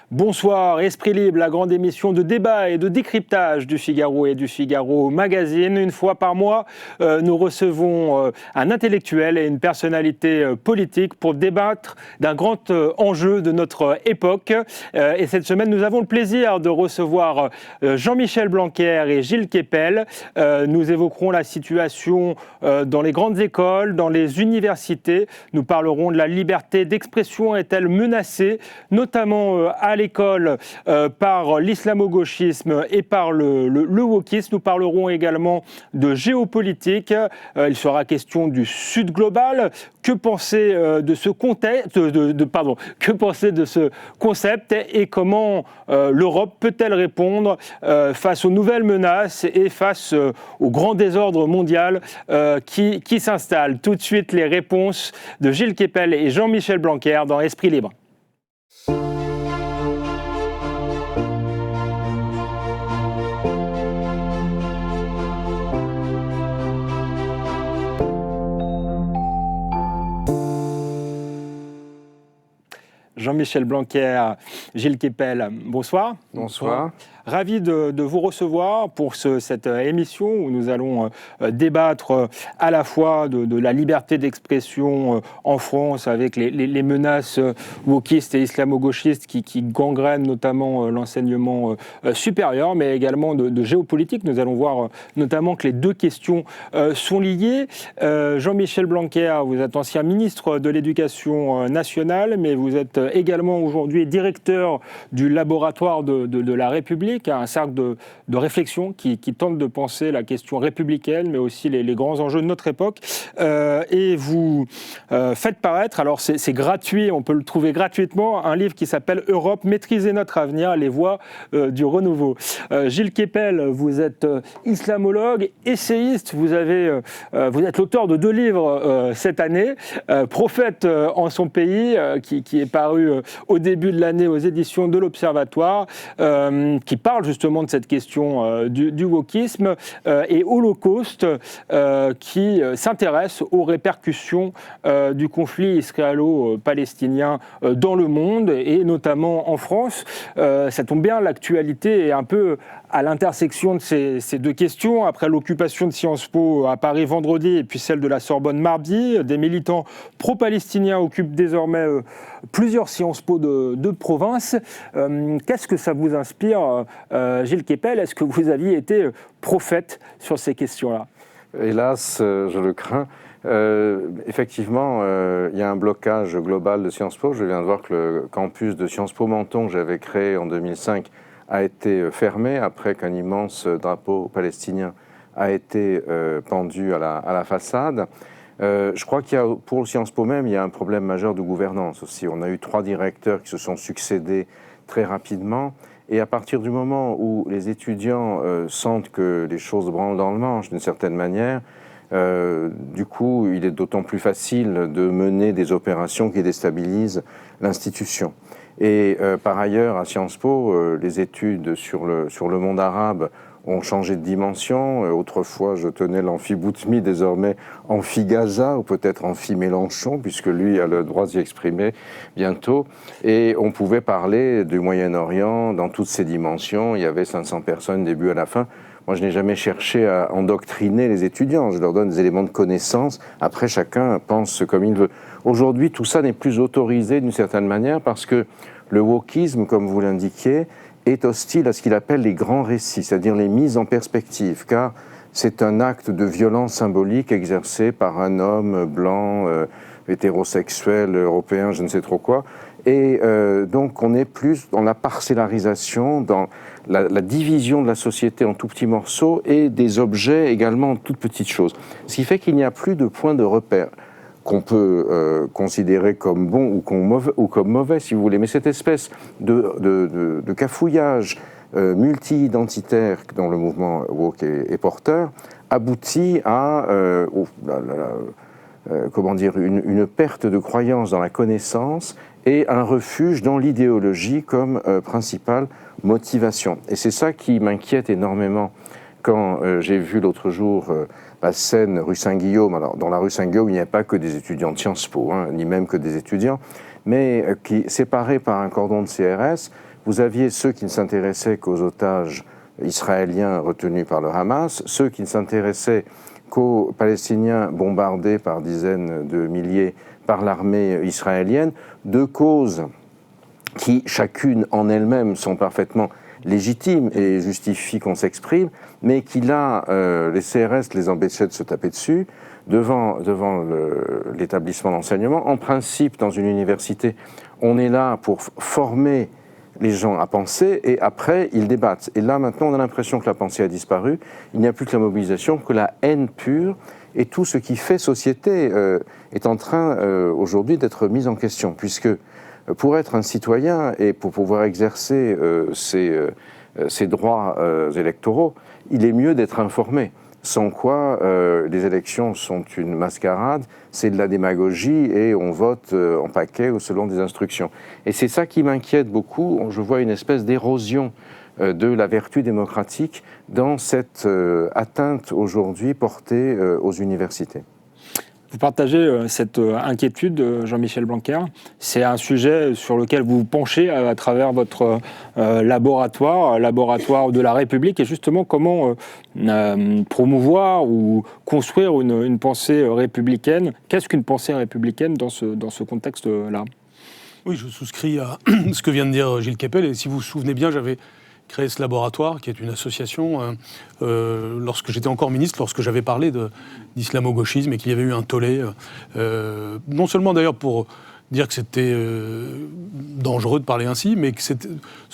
Bonsoir, Esprit Libre, la grande émission de débat et de décryptage du Figaro et du Figaro Magazine. Une fois par mois, nous recevons un intellectuel et une personnalité politique pour débattre d'un grand enjeu de notre époque. Et cette semaine, nous avons le plaisir de recevoir Jean-Michel Blanquer et Gilles Kepel. Nous évoquerons la situation dans les grandes écoles, dans les universités. Nous parlerons de la liberté d'expression est-elle menacée, notamment à l'école par l'islamo-gauchisme et par le wokisme. Nous parlerons également de géopolitique. Il sera question du Sud global. Que penser de ce contexte, que penser de ce concept et comment l'Europe peut-elle répondre face aux nouvelles menaces et face au grand désordre mondial qui s'installe. Tout de suite, les réponses de Gilles Kepel et Jean-Michel Blanquer dans Esprit Libre. Jean-Michel Blanquer, Gilles Kepel, bonsoir. Bonsoir. Ravi de vous recevoir pour cette émission où nous allons débattre à la fois de la liberté d'expression en France avec les menaces wokistes et islamo-gauchistes qui gangrènent notamment l'enseignement supérieur, mais également de géopolitique. Nous allons voir notamment que les deux questions sont liées. Jean-Michel Blanquer, vous êtes ancien ministre de l'Éducation nationale, mais vous êtes également aujourd'hui directeur du laboratoire de la République, un cercle de réflexion qui tente de penser la question républicaine, mais aussi les grands enjeux de notre époque. Et vous faites paraître, alors c'est gratuit, on peut le trouver gratuitement, un livre qui s'appelle « Europe, maîtriser notre avenir, les voies du renouveau ». Gilles Kepel, vous êtes islamologue, essayiste, vous êtes l'auteur de 2 livres cette année, « Prophète en son pays », qui est paru au début de l'année aux éditions de l'Observatoire, qui parle justement de cette question du wokisme, et Holocauste, qui s'intéresse aux répercussions du conflit israélo-palestinien dans le monde et notamment en France. Ça tombe bien, l'actualité est un peu à l'intersection de ces deux questions. Après l'occupation de Sciences Po à Paris vendredi et puis celle de la Sorbonne mardi, des militants pro-palestiniens occupent désormais plusieurs Sciences Po de province. Qu'est-ce que ça vous inspire, Gilles Kepel? Est-ce que vous aviez été prophète sur ces questions-là? Hélas, je le crains. Effectivement, il y a un blocage global de Sciences Po. Je viens de voir que le campus de Sciences Po Menton que j'avais créé en 2005 a été fermé après qu'un immense drapeau palestinien a été pendu à la façade. Je crois qu'il y a, pour Sciences Po même, il y a un problème majeur de gouvernance aussi. On a eu 3 directeurs qui se sont succédés très rapidement. Et à partir du moment où les étudiants sentent que les choses branlent dans le manche d'une certaine manière, du coup, il est d'autant plus facile de mener des opérations qui déstabilisent l'institution. Et par ailleurs, à Sciences Po, les études sur le monde arabe ont changé de dimension. Autrefois, je tenais l'amphi Boutmi, désormais amphi Gaza, ou peut-être amphi Mélenchon, puisque lui a le droit d'y exprimer bientôt. Et on pouvait parler du Moyen-Orient dans toutes ses dimensions. Il y avait 500 personnes du début à la fin. Moi, je n'ai jamais cherché à endoctriner les étudiants. Je leur donne des éléments de connaissance. Après, chacun pense comme il veut. Aujourd'hui, tout ça n'est plus autorisé d'une certaine manière parce que le wokisme, comme vous l'indiquiez, est hostile à ce qu'il appelle les grands récits, c'est-à-dire les mises en perspective, car c'est un acte de violence symbolique exercé par un homme blanc, hétérosexuel, européen, je ne sais trop quoi. Et donc on est plus dans la parcellarisation, dans la division de la société en tout petits morceaux et des objets également en toutes petites choses. Ce qui fait qu'il n'y a plus de point de repère qu'on peut considérer comme bon ou comme mauvais, si vous voulez. Mais cette espèce de cafouillage multi-identitaire dont le mouvement woke est porteur aboutit à une perte de croyance dans la connaissance et un refuge dans l'idéologie comme principale motivation. Et c'est ça qui m'inquiète énormément quand j'ai vu l'autre jour la scène rue Saint-Guillaume. Alors, dans la rue Saint-Guillaume, il n'y a pas que des étudiants de Sciences Po, ni même que des étudiants, mais qui, séparés par un cordon de CRS, vous aviez ceux qui ne s'intéressaient qu'aux otages israéliens retenus par le Hamas, ceux qui ne s'intéressaient qu'aux Palestiniens bombardés par dizaines de milliers par l'armée israélienne, deux causes qui, chacune en elles-mêmes, sont parfaitement légitimes et justifient qu'on s'exprime, mais qui là, les CRS les empêchaient de se taper dessus, devant l'établissement d'enseignement. En principe, dans une université, on est là pour former les gens à penser, et après, ils débattent. Et là, maintenant, on a l'impression que la pensée a disparu. Il n'y a plus que la mobilisation, que la haine pure, et tout ce qui fait société est en train, aujourd'hui, d'être mis en question, puisque pour être un citoyen et pour pouvoir exercer ses droits électoraux, il est mieux d'être informé. Sans quoi, les élections sont une mascarade, c'est de la démagogie et on vote en paquet ou selon des instructions. Et c'est ça qui m'inquiète beaucoup. Je vois une espèce d'érosion de la vertu démocratique dans cette atteinte aujourd'hui portée aux universités. Vous partagez cette inquiétude, Jean-Michel Blanquer. C'est un sujet sur lequel vous vous penchez à travers votre laboratoire de la République. Et justement, comment promouvoir ou construire une pensée républicaine? Qu'est-ce qu'une pensée républicaine dans ce contexte-là? Oui, je souscris à ce que vient de dire Gilles Kepel. Et si vous vous souvenez bien, j'avais créé ce laboratoire, qui est une association, lorsque j'étais encore ministre, lorsque j'avais parlé d'islamo-gauchisme et qu'il y avait eu un tollé, non seulement d'ailleurs pour dire que c'était dangereux de parler ainsi, mais que ce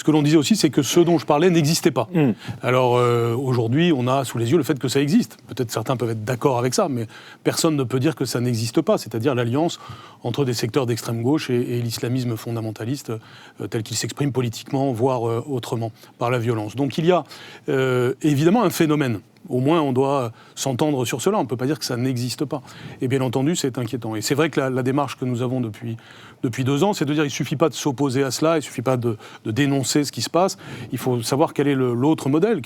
que l'on disait aussi, c'est que ce dont je parlais n'existait pas. Alors aujourd'hui, on a sous les yeux le fait que ça existe. Peut-être certains peuvent être d'accord avec ça, mais personne ne peut dire que ça n'existe pas, c'est-à-dire l'alliance entre des secteurs d'extrême gauche et l'islamisme fondamentaliste tel qu'il s'exprime politiquement, voire autrement, par la violence. Donc il y a évidemment un phénomène. Au moins, on doit s'entendre sur cela. On ne peut pas dire que ça n'existe pas. Et bien entendu, c'est inquiétant. Et c'est vrai que la démarche que nous avons depuis 2 ans, c'est de dire qu'il ne suffit pas de s'opposer à cela, il ne suffit pas de dénoncer ce qui se passe. Il faut savoir quel est l'autre modèle,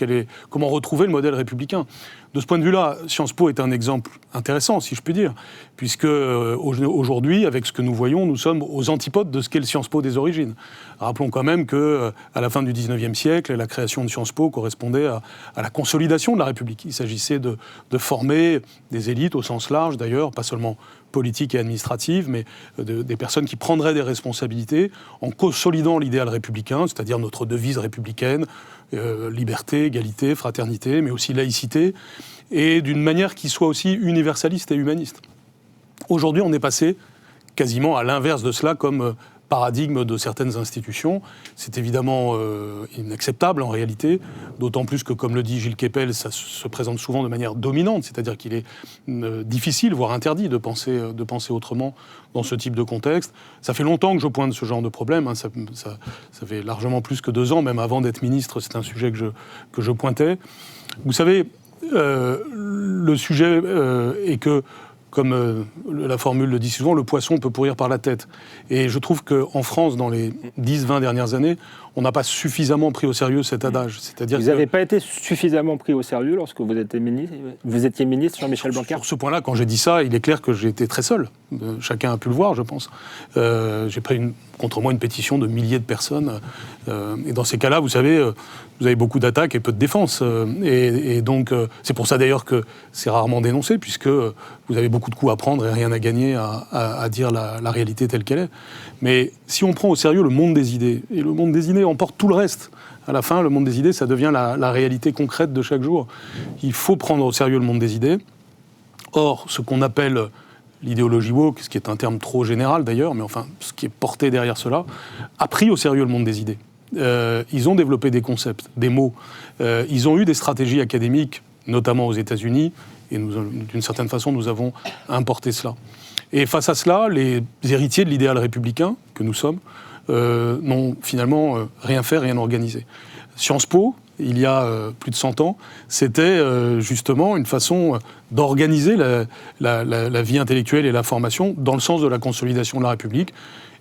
comment retrouver le modèle républicain. De ce point de vue-là, Sciences Po est un exemple intéressant, si je puis dire, puisque aujourd'hui, avec ce que nous voyons, nous sommes aux antipodes de ce qu'est le Sciences Po des origines. Rappelons quand même qu'à la fin du XIXe siècle, la création de Sciences Po correspondait à la consolidation de la République. Il s'agissait de former des élites au sens large, d'ailleurs, pas seulement politiques et administratives, mais des personnes qui prendraient des responsabilités en consolidant l'idéal républicain, c'est-à-dire notre devise républicaine, liberté, égalité, fraternité, mais aussi laïcité, et d'une manière qui soit aussi universaliste et humaniste. Aujourd'hui, on est passé quasiment à l'inverse de cela comme paradigme de certaines institutions. C'est évidemment inacceptable en réalité, d'autant plus que, comme le dit Gilles Kepel, ça se présente souvent de manière dominante, c'est-à-dire qu'il est difficile, voire interdit de penser autrement dans ce type de contexte. Ça fait longtemps que je pointe ce genre de problème, hein. Ça fait largement plus que 2 ans, même avant d'être ministre, c'est un sujet que je pointais. Vous savez, le sujet est que, comme la formule le dit souvent, le poisson peut pourrir par la tête. Et je trouve qu'en France, dans les 10-20 dernières années, on n'a pas suffisamment pris au sérieux cet adage. C'est-à-dire vous n'avez pas été suffisamment pris au sérieux lorsque vous étiez ministre, Jean-Michel Blanquer? Sur ce point-là, quand j'ai dit ça, il est clair que j'ai été très seul. Chacun a pu le voir, je pense. J'ai pris contre moi une pétition de milliers de personnes. Et dans ces cas-là, vous savez, vous avez beaucoup d'attaques et peu de défenses. Et donc, c'est pour ça d'ailleurs que c'est rarement dénoncé, puisque vous avez beaucoup de coups à prendre et rien à gagner à dire la réalité telle qu'elle est. Mais si on prend au sérieux le monde des idées, et le monde des idées emporte tout le reste, à la fin, le monde des idées, ça devient la réalité concrète de chaque jour. Il faut prendre au sérieux le monde des idées. Or, ce qu'on appelle l'idéologie woke, ce qui est un terme trop général d'ailleurs, mais enfin, ce qui est porté derrière cela, a pris au sérieux le monde des idées. Ils ont développé des concepts, des mots. Ils ont eu des stratégies académiques, notamment aux États-Unis, et d'une certaine façon, nous avons importé cela. Et face à cela, les héritiers de l'idéal républicain que nous sommes n'ont finalement rien fait, rien organisé. Sciences Po, il y a plus de 100 ans, c'était justement une façon d'organiser la vie intellectuelle et la formation dans le sens de la consolidation de la République.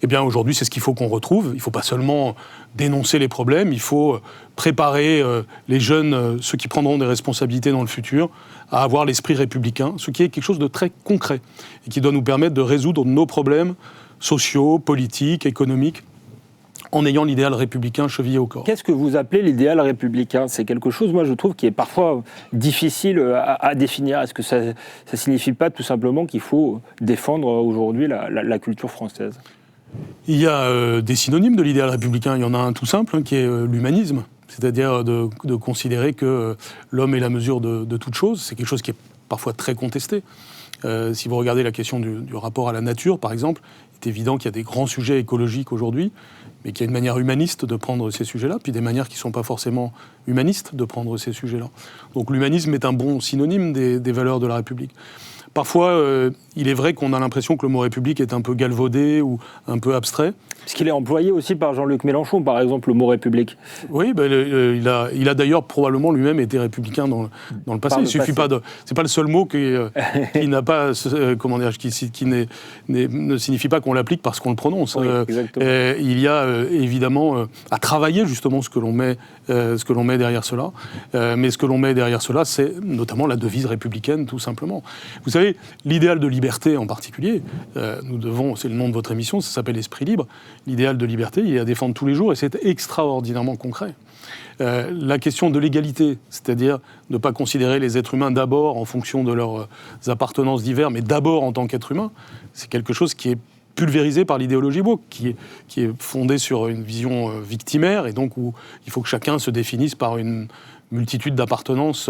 Eh bien, aujourd'hui, c'est ce qu'il faut qu'on retrouve. Il ne faut pas seulement dénoncer les problèmes, il faut préparer les jeunes, ceux qui prendront des responsabilités dans le futur, à avoir l'esprit républicain, ce qui est quelque chose de très concret et qui doit nous permettre de résoudre nos problèmes sociaux, politiques, économiques, en ayant l'idéal républicain chevillé au corps. Qu'est-ce que vous appelez l'idéal républicain ? C'est quelque chose, moi je trouve, qui est parfois difficile à définir. Est-ce que ça ne signifie pas tout simplement qu'il faut défendre aujourd'hui la culture française ? Il y a des synonymes de l'idéal républicain. Il y en a un tout simple, qui est l'humanisme. C'est-à-dire de considérer que l'homme est la mesure de toute chose. C'est quelque chose qui est parfois très contesté. Si vous regardez la question du rapport à la nature, par exemple, il est évident qu'il y a des grands sujets écologiques aujourd'hui, mais qu'il y a une manière humaniste de prendre ces sujets-là, puis des manières qui ne sont pas forcément humanistes de prendre ces sujets-là. Donc l'humanisme est un bon synonyme des valeurs de la République. Parfois, il est vrai qu'on a l'impression que le mot République est un peu galvaudé ou un peu abstrait. Parce qu'il est employé aussi par Jean-Luc Mélenchon, par exemple, le mot République. Oui, il a d'ailleurs probablement lui-même été républicain dans le passé. Il suffit pas c'est pas le seul mot qui n'a pas, comment dire, ne signifie pas qu'on l'applique parce qu'on le prononce. Oui, il y a évidemment à travailler justement ce que l'on met derrière cela. Mais ce que l'on met derrière cela, c'est notamment la devise républicaine, tout simplement. Vous savez, l'idéal de liberté en particulier, c'est le nom de votre émission, ça s'appelle Esprit libre. L'idéal de liberté, il est à défendre tous les jours et c'est extraordinairement concret. La question de l'égalité, c'est-à-dire ne pas considérer les êtres humains d'abord en fonction de leurs appartenances diverses, mais d'abord en tant qu'être humain, c'est quelque chose qui est pulvérisé par l'idéologie woke, qui est fondée sur une vision victimaire et donc où il faut que chacun se définisse par une multitude d'appartenances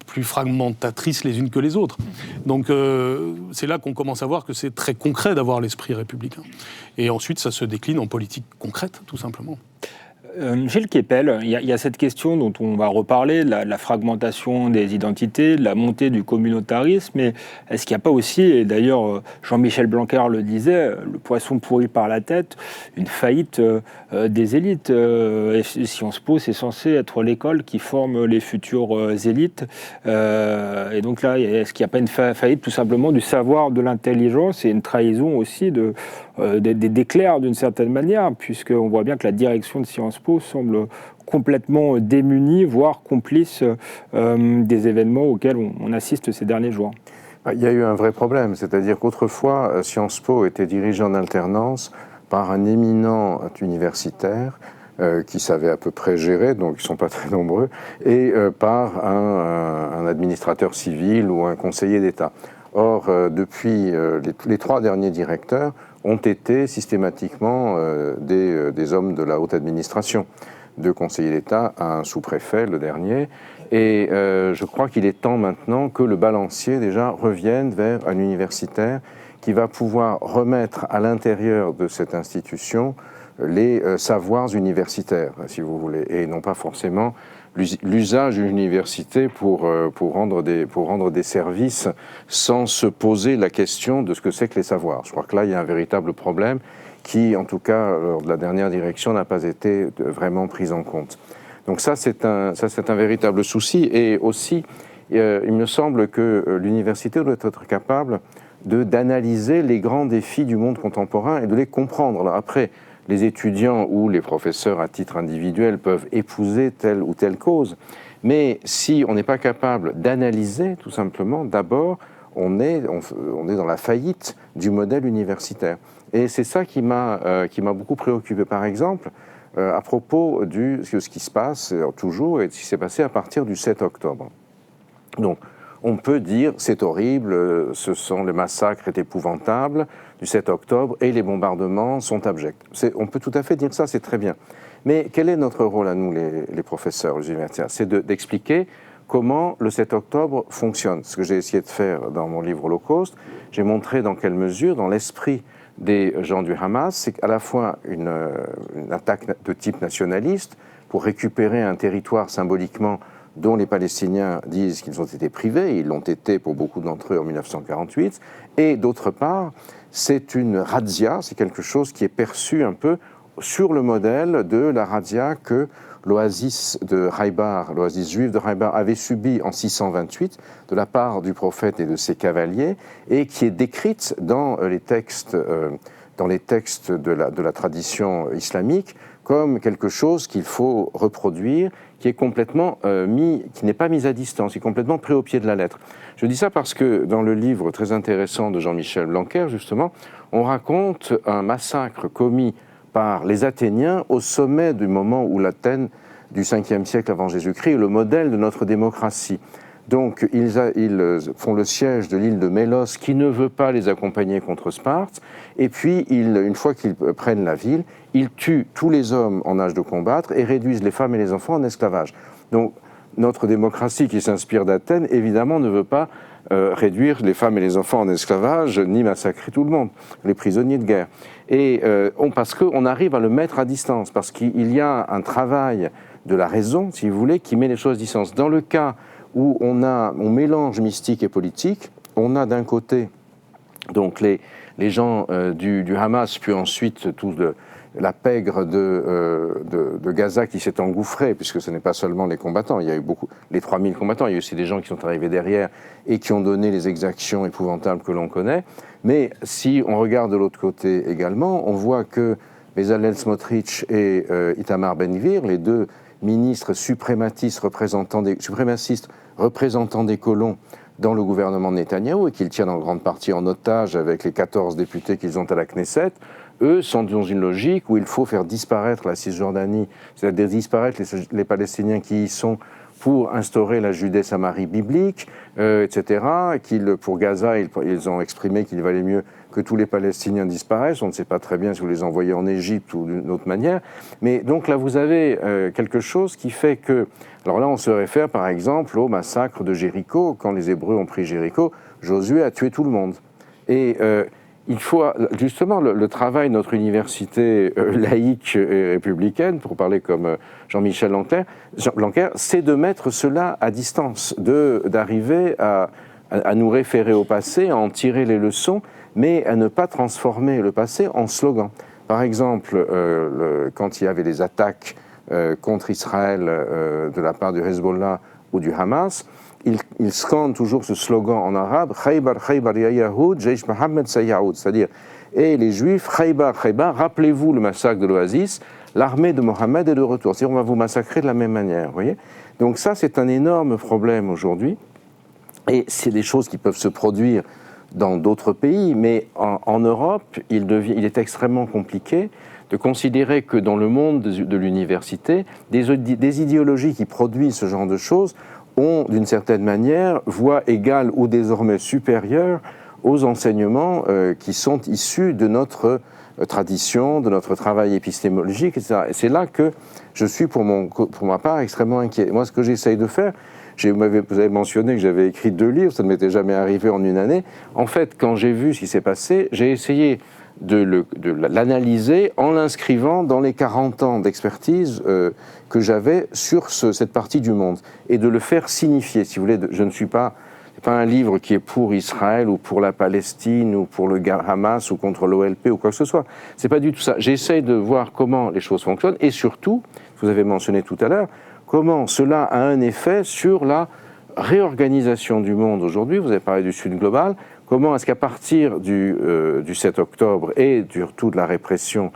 plus fragmentatrices les unes que les autres. Donc c'est là qu'on commence à voir que c'est très concret d'avoir l'esprit républicain. Et ensuite, ça se décline en politique concrète, tout simplement. Gilles Kepel, il y a cette question dont on va reparler, la fragmentation des identités, la montée du communautarisme, mais est-ce qu'il n'y a pas aussi, et d'ailleurs Jean-Michel Blanquer le disait, le poisson pourri par la tête, une faillite des élites. Sciences Po, c'est censé être l'école qui forme les futures élites. Et donc là, est-ce qu'il n'y a pas une faillite tout simplement du savoir, de l'intelligence et une trahison aussi des clercs d'une certaine manière, puisqu'on voit bien que la direction de Sciences Po semble complètement démunie, voire complice des événements auxquels on assiste ces derniers jours. Il y a eu un vrai problème, c'est-à-dire qu'autrefois, Sciences Po était dirigé en alternance par un éminent universitaire qui savait à peu près gérer, donc ils ne sont pas très nombreux, et par un administrateur civil ou un conseiller d'État. Or, depuis les 3 derniers directeurs ont été systématiquement des hommes de la haute administration, 2 conseillers d'État, un sous-préfet, le dernier. Et je crois qu'il est temps maintenant que le balancier déjà revienne vers un universitaire qui va pouvoir remettre à l'intérieur de cette institution les savoirs universitaires, si vous voulez, et non pas forcément l'usage d'une université pour rendre des services sans se poser la question de ce que c'est que les savoirs. Je crois que là, il y a un véritable problème qui, en tout cas, lors de la dernière direction, n'a pas été vraiment pris en compte. Donc ça, c'est un véritable souci. Et aussi, il me semble que l'université doit être capable d'analyser les grands défis du monde contemporain et de les comprendre. Alors après, les étudiants ou les professeurs à titre individuel peuvent épouser telle ou telle cause, mais si on n'est pas capable d'analyser, tout simplement, d'abord, on est dans la faillite du modèle universitaire. Et c'est ça qui m'a beaucoup préoccupé, par exemple, à propos de ce qui se passe toujours et de ce qui s'est passé à partir du 7 octobre. Donc, on peut dire c'est horrible, le massacre est épouvantable du 7 octobre et les bombardements sont abjects. On peut tout à fait dire ça, c'est très bien. Mais quel est notre rôle à nous, les professeurs, les universitaires ? C'est d'expliquer comment le 7 octobre fonctionne. Ce que j'ai essayé de faire dans mon livre Holocauste, j'ai montré dans quelle mesure, dans l'esprit des gens du Hamas, c'est à la fois une attaque de type nationaliste pour récupérer un territoire symboliquement dont les Palestiniens disent qu'ils ont été privés, ils l'ont été pour beaucoup d'entre eux en 1948, et d'autre part, c'est une razzia, c'est quelque chose qui est perçu un peu sur le modèle de la razzia que l'oasis juive de Haïbar avait subi en 628 de la part du prophète et de ses cavaliers, et qui est décrite dans les textes de la tradition islamique comme quelque chose qu'il faut reproduire, qui est complètement qui n'est pas mis à distance, qui est complètement pris au pied de la lettre. Je dis ça parce que dans le livre très intéressant de Jean-Michel Blanquer, justement, on raconte un massacre commis par les Athéniens au sommet du moment où l'Athènes du 5e siècle avant Jésus-Christ est le modèle de notre démocratie. Donc ils font le siège de l'île de Mélos qui ne veut pas les accompagner contre Sparte, et puis une fois qu'ils prennent la ville, ils tuent tous les hommes en âge de combattre et réduisent les femmes et les enfants en esclavage. Donc notre démocratie qui s'inspire d'Athènes, évidemment, ne veut pas réduire les femmes et les enfants en esclavage, ni massacrer tout le monde, les prisonniers de guerre. Et parce qu'on arrive à le mettre à distance, parce qu'il y a un travail de la raison, si vous voulez, qui met les choses à distance. Dans le cas où on mélange mystique et politique, on a d'un côté donc les gens du Hamas, puis ensuite la pègre de Gaza qui s'est engouffrée, puisque ce n'est pas seulement les combattants, il y a eu les 3000 combattants, il y a aussi des gens qui sont arrivés derrière et qui ont donné les exactions épouvantables que l'on connaît. Mais si on regarde de l'autre côté également, on voit que Bezalel Smotrich et Itamar Ben-Gvir, les deux ministres suprémacistes représentant des colons dans le gouvernement de Netanyahou et qu'ils tiennent en grande partie en otage avec les 14 députés qu'ils ont à la Knesset, eux sont dans une logique où il faut faire disparaître la Cisjordanie, c'est-à-dire disparaître les Palestiniens qui y sont pour instaurer la Judée-Samarie biblique, etc. Pour Gaza, ils ont exprimé qu'il valait mieux que tous les Palestiniens disparaissent. On ne sait pas très bien si vous les envoyez en Égypte ou d'une autre manière. Mais donc là, vous avez quelque chose qui fait que... Alors là, on se réfère par exemple au massacre de Jéricho. Quand les Hébreux ont pris Jéricho, Josué a tué tout le monde. Et il faut justement le travail de notre université laïque et républicaine, pour parler comme Jean-Michel Blanquer, c'est de mettre cela à distance, d'arriver à nous référer au passé, à en tirer les leçons, mais à ne pas transformer le passé en slogan. Par exemple, quand il y avait des attaques contre Israël de la part du Hezbollah ou du Hamas, ils scandent toujours ce slogan en arabe, « Khaybar, Khaybar ya Yahoud, Jaish Mohammed Sayaoud », c'est-à-dire « Et les Juifs, Khaybar, Khaybar, rappelez-vous le massacre de l'Oasis, l'armée de Mohammed est de retour. » C'est-à-dire on va vous massacrer de la même manière, vous voyez. Donc ça, c'est un énorme problème aujourd'hui, et c'est des choses qui peuvent se produire dans d'autres pays, mais en Europe, il est extrêmement compliqué de considérer que dans le monde de l'université, des idéologies qui produisent ce genre de choses ont, d'une certaine manière, voix égale ou désormais supérieure aux enseignements qui sont issus de notre tradition, de notre travail épistémologique, etc. Et c'est là que je suis, pour ma part, extrêmement inquiet. Moi, ce que j'essaye de faire, vous avez mentionné que j'avais écrit 2 livres, ça ne m'était jamais arrivé en une année. En fait, quand j'ai vu ce qui s'est passé, j'ai essayé de l'analyser en l'inscrivant dans les 40 ans d'expertise que j'avais sur cette partie du monde et de le faire signifier. Si vous voulez, je ne suis pas... C'est pas un livre qui est pour Israël ou pour la Palestine ou pour le Hamas ou contre l'OLP ou quoi que ce soit. C'est pas du tout ça. J'essaye de voir comment les choses fonctionnent et surtout, vous avez mentionné tout à l'heure, comment cela a un effet sur la réorganisation du monde aujourd'hui. Vous avez parlé du Sud global. Comment est-ce qu'à partir du 7 octobre et surtout de la répression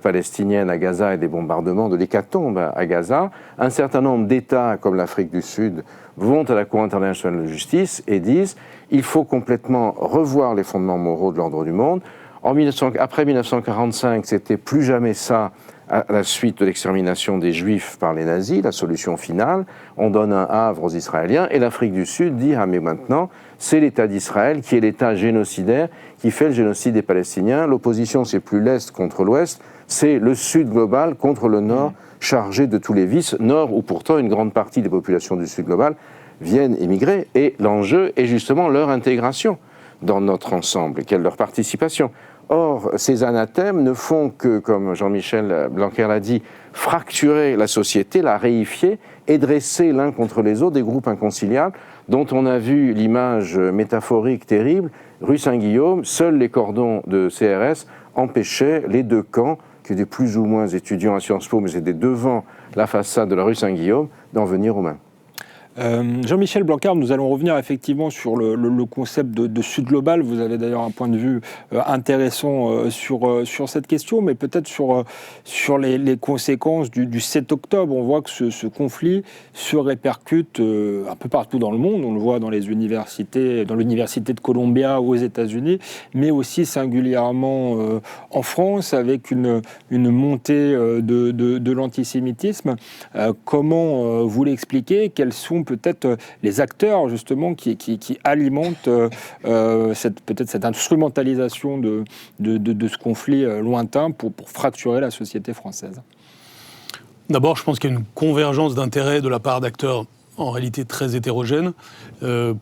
palestinienne à Gaza et des bombardements, de l'hécatombe à Gaza, un certain nombre d'États comme l'Afrique du Sud vont à la Cour internationale de justice et disent il faut complètement revoir les fondements moraux de l'ordre du monde. Après 1945, c'était plus jamais ça à la suite de l'extermination des Juifs par les nazis, la solution finale. On donne un havre aux Israéliens et l'Afrique du Sud dit ah mais maintenant c'est l'État d'Israël qui est l'État génocidaire qui fait le génocide des Palestiniens. L'opposition c'est plus l'Est contre l'Ouest, c'est le Sud global contre le Nord chargé de tous les vices, Nord où pourtant une grande partie des populations du Sud global viennent émigrer et l'enjeu est justement leur intégration dans notre ensemble, quelle leur participation. Or, ces anathèmes ne font que, comme Jean-Michel Blanquer l'a dit, fracturer la société, la réifier et dresser l'un contre les autres des groupes inconciliables dont on a vu l'image métaphorique terrible, rue Saint-Guillaume, seuls les cordons de CRS empêchaient les deux camps, qui étaient plus ou moins étudiants à Sciences Po, mais étaient devant la façade de la rue Saint-Guillaume, d'en venir aux mains. Jean-Michel Blanquer, nous allons revenir effectivement sur le concept de Sud global. Vous avez d'ailleurs un point de vue intéressant sur cette question, mais peut-être sur les conséquences du 7 octobre. On voit que ce conflit se répercute un peu partout dans le monde. On le voit dans les universités, dans l'université de Columbia aux États-Unis, mais aussi singulièrement en France, avec une montée de l'antisémitisme. Comment vous l'expliquez? Quels sont peut-être les acteurs justement qui alimentent peut-être cette instrumentalisation de ce conflit lointain pour fracturer la société française? D'abord, je pense qu'il y a une convergence d'intérêts de la part d'acteurs en réalité très hétérogènes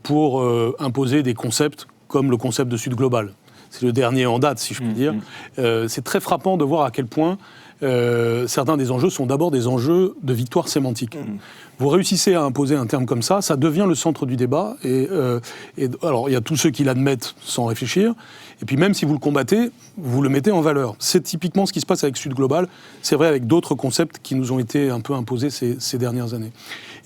pour imposer des concepts comme le concept de Sud global. C'est le dernier en date, si je puis dire. C'est très frappant de voir à quel point certains des enjeux sont d'abord des enjeux de victoire sémantique. Vous réussissez à imposer un terme comme ça devient le centre du débat. Alors, il y a tous ceux qui l'admettent sans réfléchir, et puis même si vous le combattez, vous le mettez en valeur. C'est typiquement ce qui se passe avec Sud global. C'est vrai avec d'autres concepts qui nous ont été un peu imposés ces dernières années.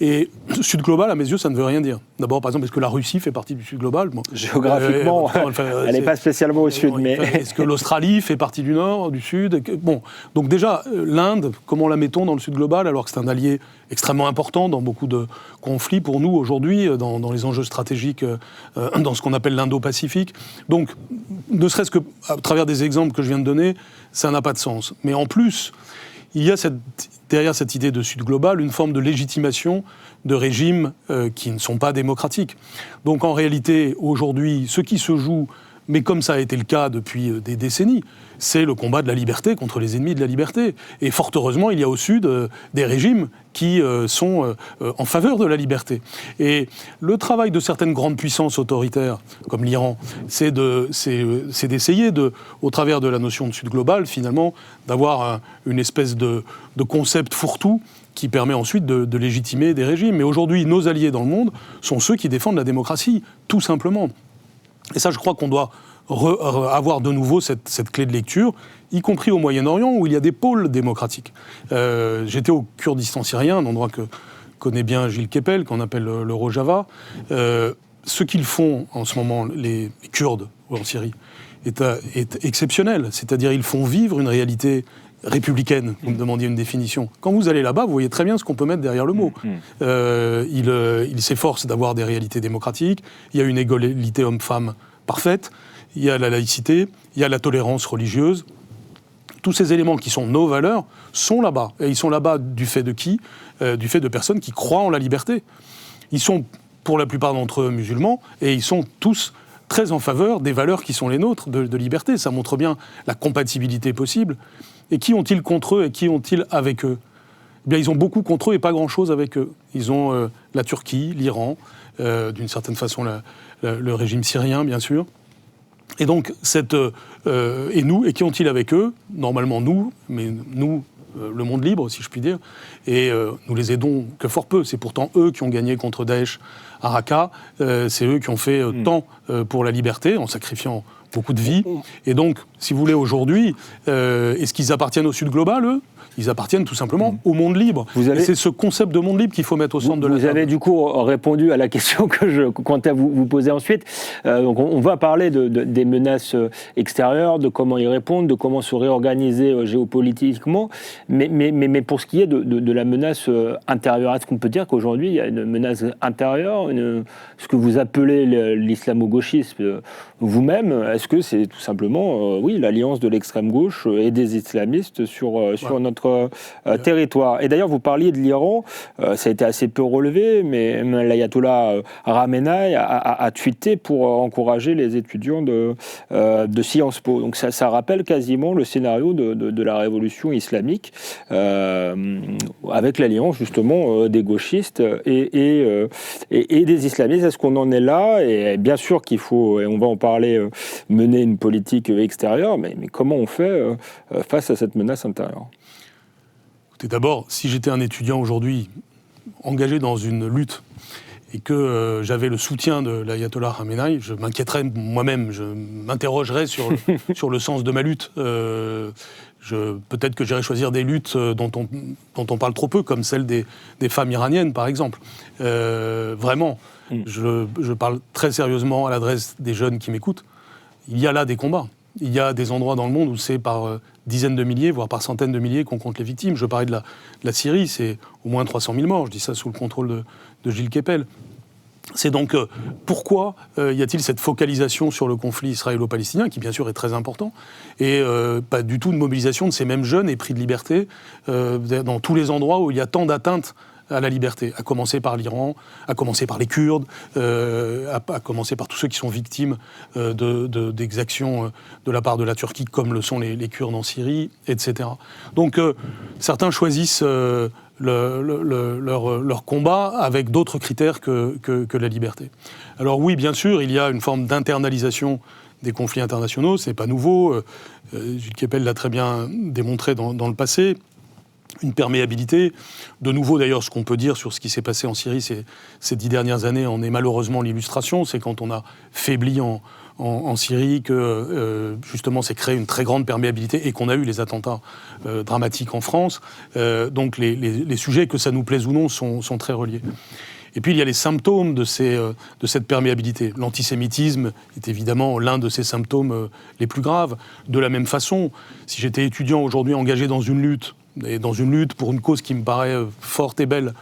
Et Sud global, à mes yeux, ça ne veut rien dire. D'abord, par exemple, est-ce que la Russie fait partie du Sud global? Géographiquement, elle n'est pas spécialement au Sud. Mais est-ce que l'Australie fait partie du Nord, du Sud? Bon, donc déjà, l'Inde, comment la mettons dans le Sud global, alors que c'est un allié extrêmement important dans beaucoup de conflits pour nous aujourd'hui, dans les enjeux stratégiques, dans ce qu'on appelle l'Indo-Pacifique. Donc, ne serait-ce qu'à travers des exemples que je viens de donner, ça n'a pas de sens. Mais en plus, il y a derrière cette idée de Sud global une forme de légitimation de régimes qui ne sont pas démocratiques. Donc en réalité, aujourd'hui, ce qui se joue, mais comme ça a été le cas depuis des décennies, c'est le combat de la liberté contre les ennemis de la liberté. Et fort heureusement, il y a au Sud des régimes qui sont en faveur de la liberté. Et le travail de certaines grandes puissances autoritaires, comme l'Iran, c'est d'essayer, au travers de la notion de Sud global, finalement, d'avoir une espèce de concept fourre-tout qui permet ensuite de légitimer des régimes. Mais aujourd'hui, nos alliés dans le monde sont ceux qui défendent la démocratie, tout simplement. Et ça, je crois qu'on doit avoir de nouveau cette clé de lecture, y compris au Moyen-Orient, où il y a des pôles démocratiques. J'étais au Kurdistan syrien, un endroit que connaît bien Gilles Kepel, qu'on appelle le Rojava. Ce qu'ils font en ce moment, les Kurdes en Syrie, est exceptionnel. C'est-à-dire ils font vivre une réalité républicaine, vous me demandiez une définition. Quand vous allez là-bas, vous voyez très bien ce qu'on peut mettre derrière le mot. Ils s'efforcent d'avoir des réalités démocratiques, il y a une égalité homme-femme parfaite, il y a la laïcité, il y a la tolérance religieuse. Tous ces éléments qui sont nos valeurs sont là-bas. Et ils sont là-bas du fait de qui? Du fait de personnes qui croient en la liberté. Ils sont, pour la plupart d'entre eux, musulmans, et ils sont tous très en faveur des valeurs qui sont les nôtres, de liberté. Ça montre bien la compatibilité possible. Et qui ont-ils contre eux et qui ont-ils avec eux? Eh bien, ils ont beaucoup contre eux et pas grand-chose avec eux. Ils ont la Turquie, l'Iran, d'une certaine façon le régime syrien, bien sûr. Et donc, et nous, et qui ont-ils avec eux? Normalement nous, mais nous, le monde libre, si je puis dire, et nous les aidons que fort peu. C'est pourtant eux qui ont gagné contre Daesh à Raqqa, c'est eux qui ont fait tant pour la liberté, en sacrifiant beaucoup de vies. Et donc, si vous voulez, aujourd'hui, est-ce qu'ils appartiennent au Sud global, eux? Ils appartiennent tout simplement au monde libre. Et c'est ce concept de monde libre qu'il faut mettre au centre de la table. Vous avez du coup répondu à la question que je comptais vous poser ensuite. Donc on va parler des menaces extérieures, de comment y répondre, de comment se réorganiser géopolitiquement. Mais pour ce qui est de la menace intérieure, est-ce qu'on peut dire qu'aujourd'hui il y a une menace intérieure, ce que vous appelez l'islamo-gauchisme vous-même? Est-ce que c'est tout simplement l'alliance de l'extrême gauche et des islamistes sur notre territoire? Et d'ailleurs, vous parliez de l'Iran, ça a été assez peu relevé, mais l'ayatollah Khamenei a tweeté pour encourager les étudiants de Sciences Po. Donc ça rappelle quasiment le scénario de la révolution islamique, avec l'alliance justement des gauchistes et des islamistes. Est-ce qu'on en est là? Et bien sûr qu'il faut, et on va en parler, mener une politique extérieure, mais comment on fait face à cette menace intérieure? D'abord, si j'étais un étudiant aujourd'hui engagé dans une lutte et que j'avais le soutien de l'ayatollah Khamenei, je m'inquiéterais moi-même, je m'interrogerais sur le sens de ma lutte. Peut-être que j'irais choisir des luttes dont on parle trop peu, comme celle des femmes iraniennes, par exemple. Vraiment, je parle très sérieusement à l'adresse des jeunes qui m'écoutent. Il y a là des combats. Il y a des endroits dans le monde où c'est par dizaines de milliers, voire par centaines de milliers qu'on compte les victimes. Je parlais de la Syrie, c'est au moins 300 000 morts. Je dis ça sous le contrôle de Gilles Kepel. C'est donc pourquoi y a-t-il cette focalisation sur le conflit israélo-palestinien, qui bien sûr est très important, et pas du tout de mobilisation de ces mêmes jeunes épris de liberté dans tous les endroits où il y a tant d'atteintes à la liberté, à commencer par l'Iran, à commencer par les Kurdes, à commencer par tous ceux qui sont victimes d'exactions de la part de la Turquie, comme le sont les Kurdes en Syrie, etc. Donc certains choisissent leur combat avec d'autres critères que la liberté. Alors oui, bien sûr, il y a une forme d'internalisation des conflits internationaux, c'est pas nouveau, Gilles Kepel l'a très bien démontré dans le passé. Une perméabilité. De nouveau, d'ailleurs, ce qu'on peut dire sur ce qui s'est passé en Syrie ces 10 dernières années en est malheureusement l'illustration. C'est quand on a faibli en Syrie que, justement, s'est créé une très grande perméabilité et qu'on a eu les attentats dramatiques en France. Donc, les sujets, que ça nous plaise ou non, sont très reliés. Et puis, il y a les symptômes de cette perméabilité. L'antisémitisme est évidemment l'un de ces symptômes les plus graves. De la même façon, si j'étais étudiant aujourd'hui engagé dans une lutte pour une cause qui me paraît forte et belle,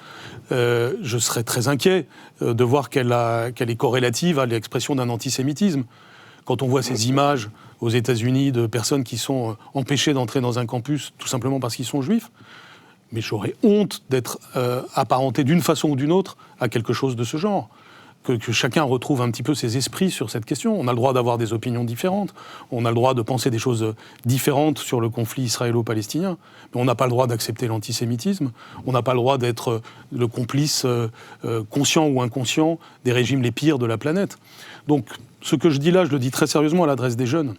je serais très inquiet de voir qu'elle est corrélative à l'expression d'un antisémitisme. Quand on voit ces images aux États-Unis de personnes qui sont empêchées d'entrer dans un campus tout simplement parce qu'ils sont juifs, mais j'aurais honte d'être apparenté d'une façon ou d'une autre à quelque chose de ce genre. Que chacun retrouve un petit peu ses esprits sur cette question. On a le droit d'avoir des opinions différentes, on a le droit de penser des choses différentes sur le conflit israélo-palestinien, mais on n'a pas le droit d'accepter l'antisémitisme, on n'a pas le droit d'être le complice conscient ou inconscient des régimes les pires de la planète. Donc ce que je dis là, je le dis très sérieusement à l'adresse des jeunes.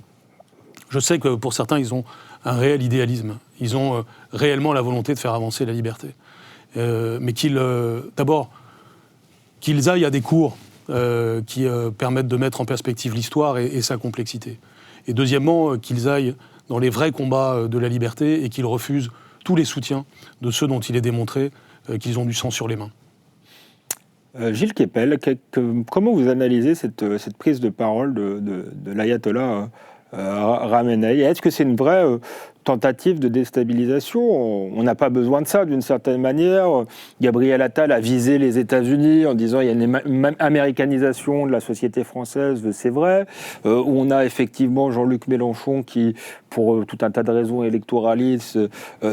Je sais que pour certains, ils ont un réel idéalisme, ils ont réellement la volonté de faire avancer la liberté. Mais d'abord, qu'ils aillent à des cours qui permettent de mettre en perspective l'histoire et sa complexité. Et deuxièmement, qu'ils aillent dans les vrais combats de la liberté et qu'ils refusent tous les soutiens de ceux dont il est démontré qu'ils ont du sang sur les mains. Gilles Kepel, comment vous analysez cette prise de parole de l'ayatollah Khamenei? Est-ce que c'est une vraie tentative de déstabilisation? On n'a pas besoin de ça d'une certaine manière. Gabriel Attal a visé les États-Unis en disant il y a une américanisation de la société française, c'est vrai. On a effectivement Jean-Luc Mélenchon qui, pour tout un tas de raisons électoralistes,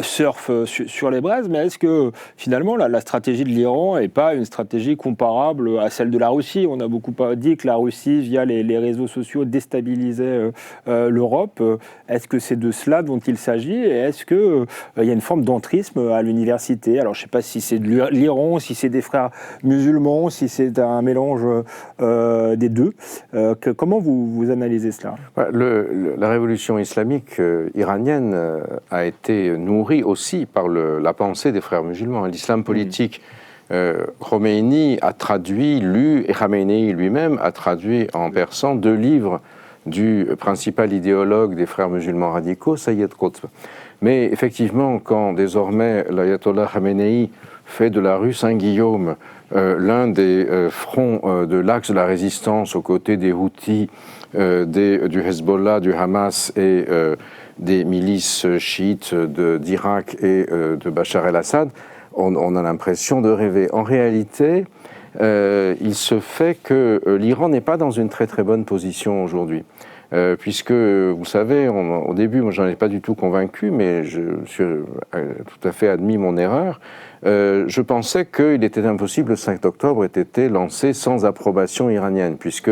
surfe sur les braises. Mais est-ce que finalement la stratégie de l'Iran n'est pas une stratégie comparable à celle de la Russie? On a beaucoup dit que la Russie, via les réseaux sociaux, déstabilisait l'Europe. Est-ce que c'est de cela dont il s'agit, et est-ce qu'il y a une forme d'entrisme à l'université? Alors je ne sais pas si c'est de l'Iran, si c'est des frères musulmans, si c'est un mélange des deux. Comment vous analysez cela? La révolution islamique iranienne a été nourrie aussi par la pensée des frères musulmans. L'islam politique, Khomeini a traduit, et Khamenei lui-même a traduit en persan 2 livres du principal idéologue des frères musulmans radicaux, Sayyid Qutb. Mais effectivement, quand désormais l'ayatollah Khamenei fait de la rue Saint-Guillaume l'un des fronts de l'axe de la résistance aux côtés des Houthis, du Hezbollah, du Hamas et des milices chiites d'Irak et de Bachar el-Assad, on a l'impression de rêver. En réalité, il se fait que l'Iran n'est pas dans une très très bonne position aujourd'hui. Puisque, vous savez, au début, moi, j'en ai pas du tout convaincu, mais je suis tout à fait admis mon erreur. Je pensais qu'il était impossible, le 5 octobre ait été lancé sans approbation iranienne, puisque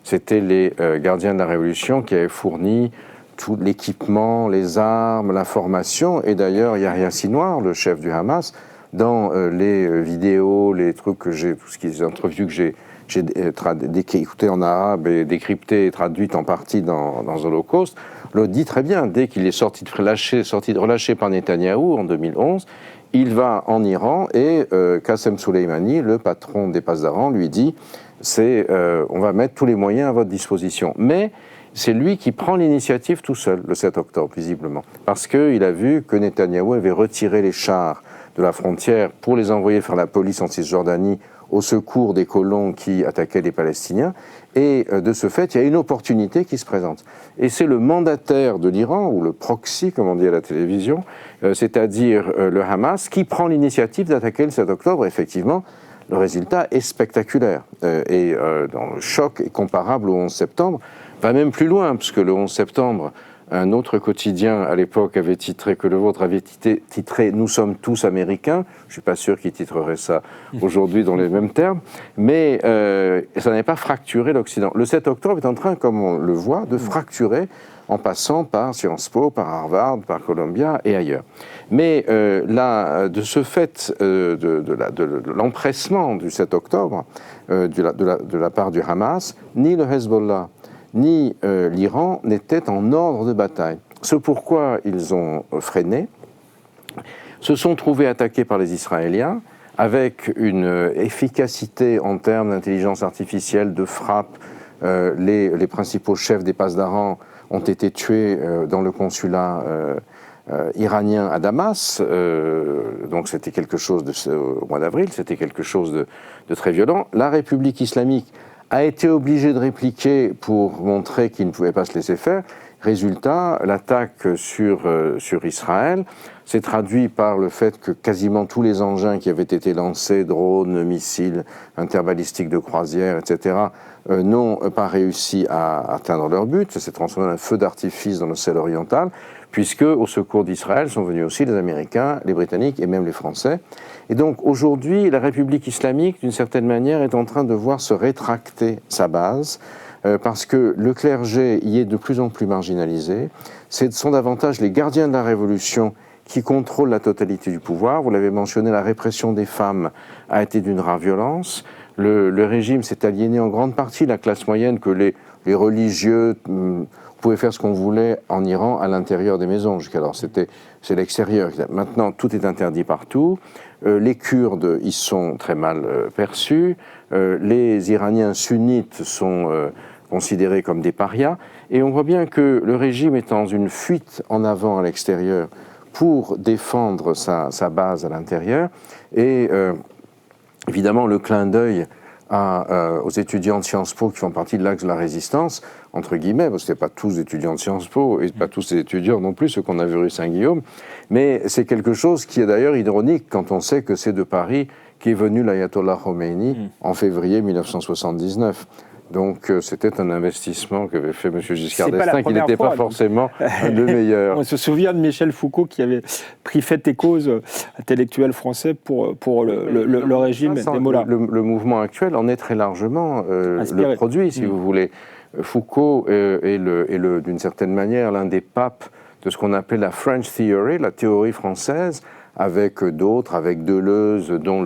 c'était les gardiens de la Révolution qui avaient fourni tout l'équipement, les armes, l'information, et d'ailleurs, Yahya Sinwar, le chef du Hamas, dans les vidéos, les trucs que j'ai, tout ce qui est interviews que j'ai écouté en arabe et décrypté et traduite en partie dans Holocauste, le dit très bien. Dès qu'il est sorti relâché par Netanyahou en 2011, il va en Iran et Qassem Soleimani, le patron des Pasdaran, lui dit on va mettre tous les moyens à votre disposition. Mais c'est lui qui prend l'initiative tout seul, le 7 octobre, visiblement. Parce qu'il a vu que Netanyahou avait retiré les chars de la frontière pour les envoyer faire la police en Cisjordanie au secours des colons qui attaquaient les Palestiniens. Et de ce fait, il y a une opportunité qui se présente. Et c'est le mandataire de l'Iran, ou le proxy, comme on dit à la télévision, c'est-à-dire le Hamas, qui prend l'initiative d'attaquer le 7 octobre. Effectivement, le résultat est spectaculaire. Dans le choc est comparable au 11 septembre, va même plus loin, puisque le 11 septembre, un autre quotidien à l'époque avait titré, que le vôtre avait titré « Nous sommes tous américains ». Je ne suis pas sûr qu'il titrerait ça aujourd'hui dans les mêmes termes, mais ça n'avait pas fracturé l'Occident. Le 7 octobre est en train, comme on le voit, de fracturer en passant par Sciences Po, par Harvard, par Columbia et ailleurs. Mais là, de ce fait de l'empressement du 7 octobre de la part du Hamas, ni le Hezbollah, ni l'Iran n'étaient en ordre de bataille. Ce pourquoi ils ont freiné, se sont trouvés attaqués par les Israéliens avec une efficacité en termes d'intelligence artificielle, de frappe. Les principaux chefs des Pasdaran ont été tués dans le consulat iranien à Damas. Donc c'était quelque chose au mois d'avril, c'était quelque chose de très violent. La République islamique a été obligé de répliquer pour montrer qu'il ne pouvait pas se laisser faire. Résultat, l'attaque sur Israël s'est traduite par le fait que quasiment tous les engins qui avaient été lancés, drones, missiles, interbalistiques de croisière, etc., n'ont pas réussi à atteindre leur but. Ça s'est transformé en un feu d'artifice dans le ciel oriental, puisque au secours d'Israël sont venus aussi les Américains, les Britanniques et même les Français. Et donc aujourd'hui, la République islamique, d'une certaine manière, est en train de voir se rétracter sa base, parce que le clergé y est de plus en plus marginalisé. Ce sont davantage les gardiens de la Révolution qui contrôlent la totalité du pouvoir. Vous l'avez mentionné, la répression des femmes a été d'une rare violence. Le régime s'est aliéné en grande partie la classe moyenne, que les religieux pouvaient faire ce qu'on voulait en Iran à l'intérieur des maisons. Jusqu'alors, c'est l'extérieur. Maintenant, tout est interdit partout. Les Kurdes y sont très mal perçus. Les Iraniens sunnites sont considérés comme des parias. Et on voit bien que le régime est dans une fuite en avant à l'extérieur pour défendre sa base à l'intérieur. Et évidemment, le clin d'œil aux étudiants de Sciences Po qui font partie de l'axe de la résistance, entre guillemets, parce que ce n'est pas tous étudiants de Sciences Po, et pas tous les étudiants non plus, ceux qu'on a vus rue Saint-Guillaume, mais c'est quelque chose qui est d'ailleurs ironique quand on sait que c'est de Paris qu'est venu l'ayatollah Khomeini en février 1979. Donc c'était un investissement qu'avait fait M. Giscard d'Estaing, qui n'était pas forcément le meilleur. On se souvient de Michel Foucault qui avait pris fait et cause, intellectuel français, pour le régime des Mollahs. Le mouvement actuel en est très largement le produit, si vous voulez. Foucault est d'une certaine manière l'un des papes de ce qu'on appelait la French Theory, la théorie française, avec d'autres, avec Deleuze, dont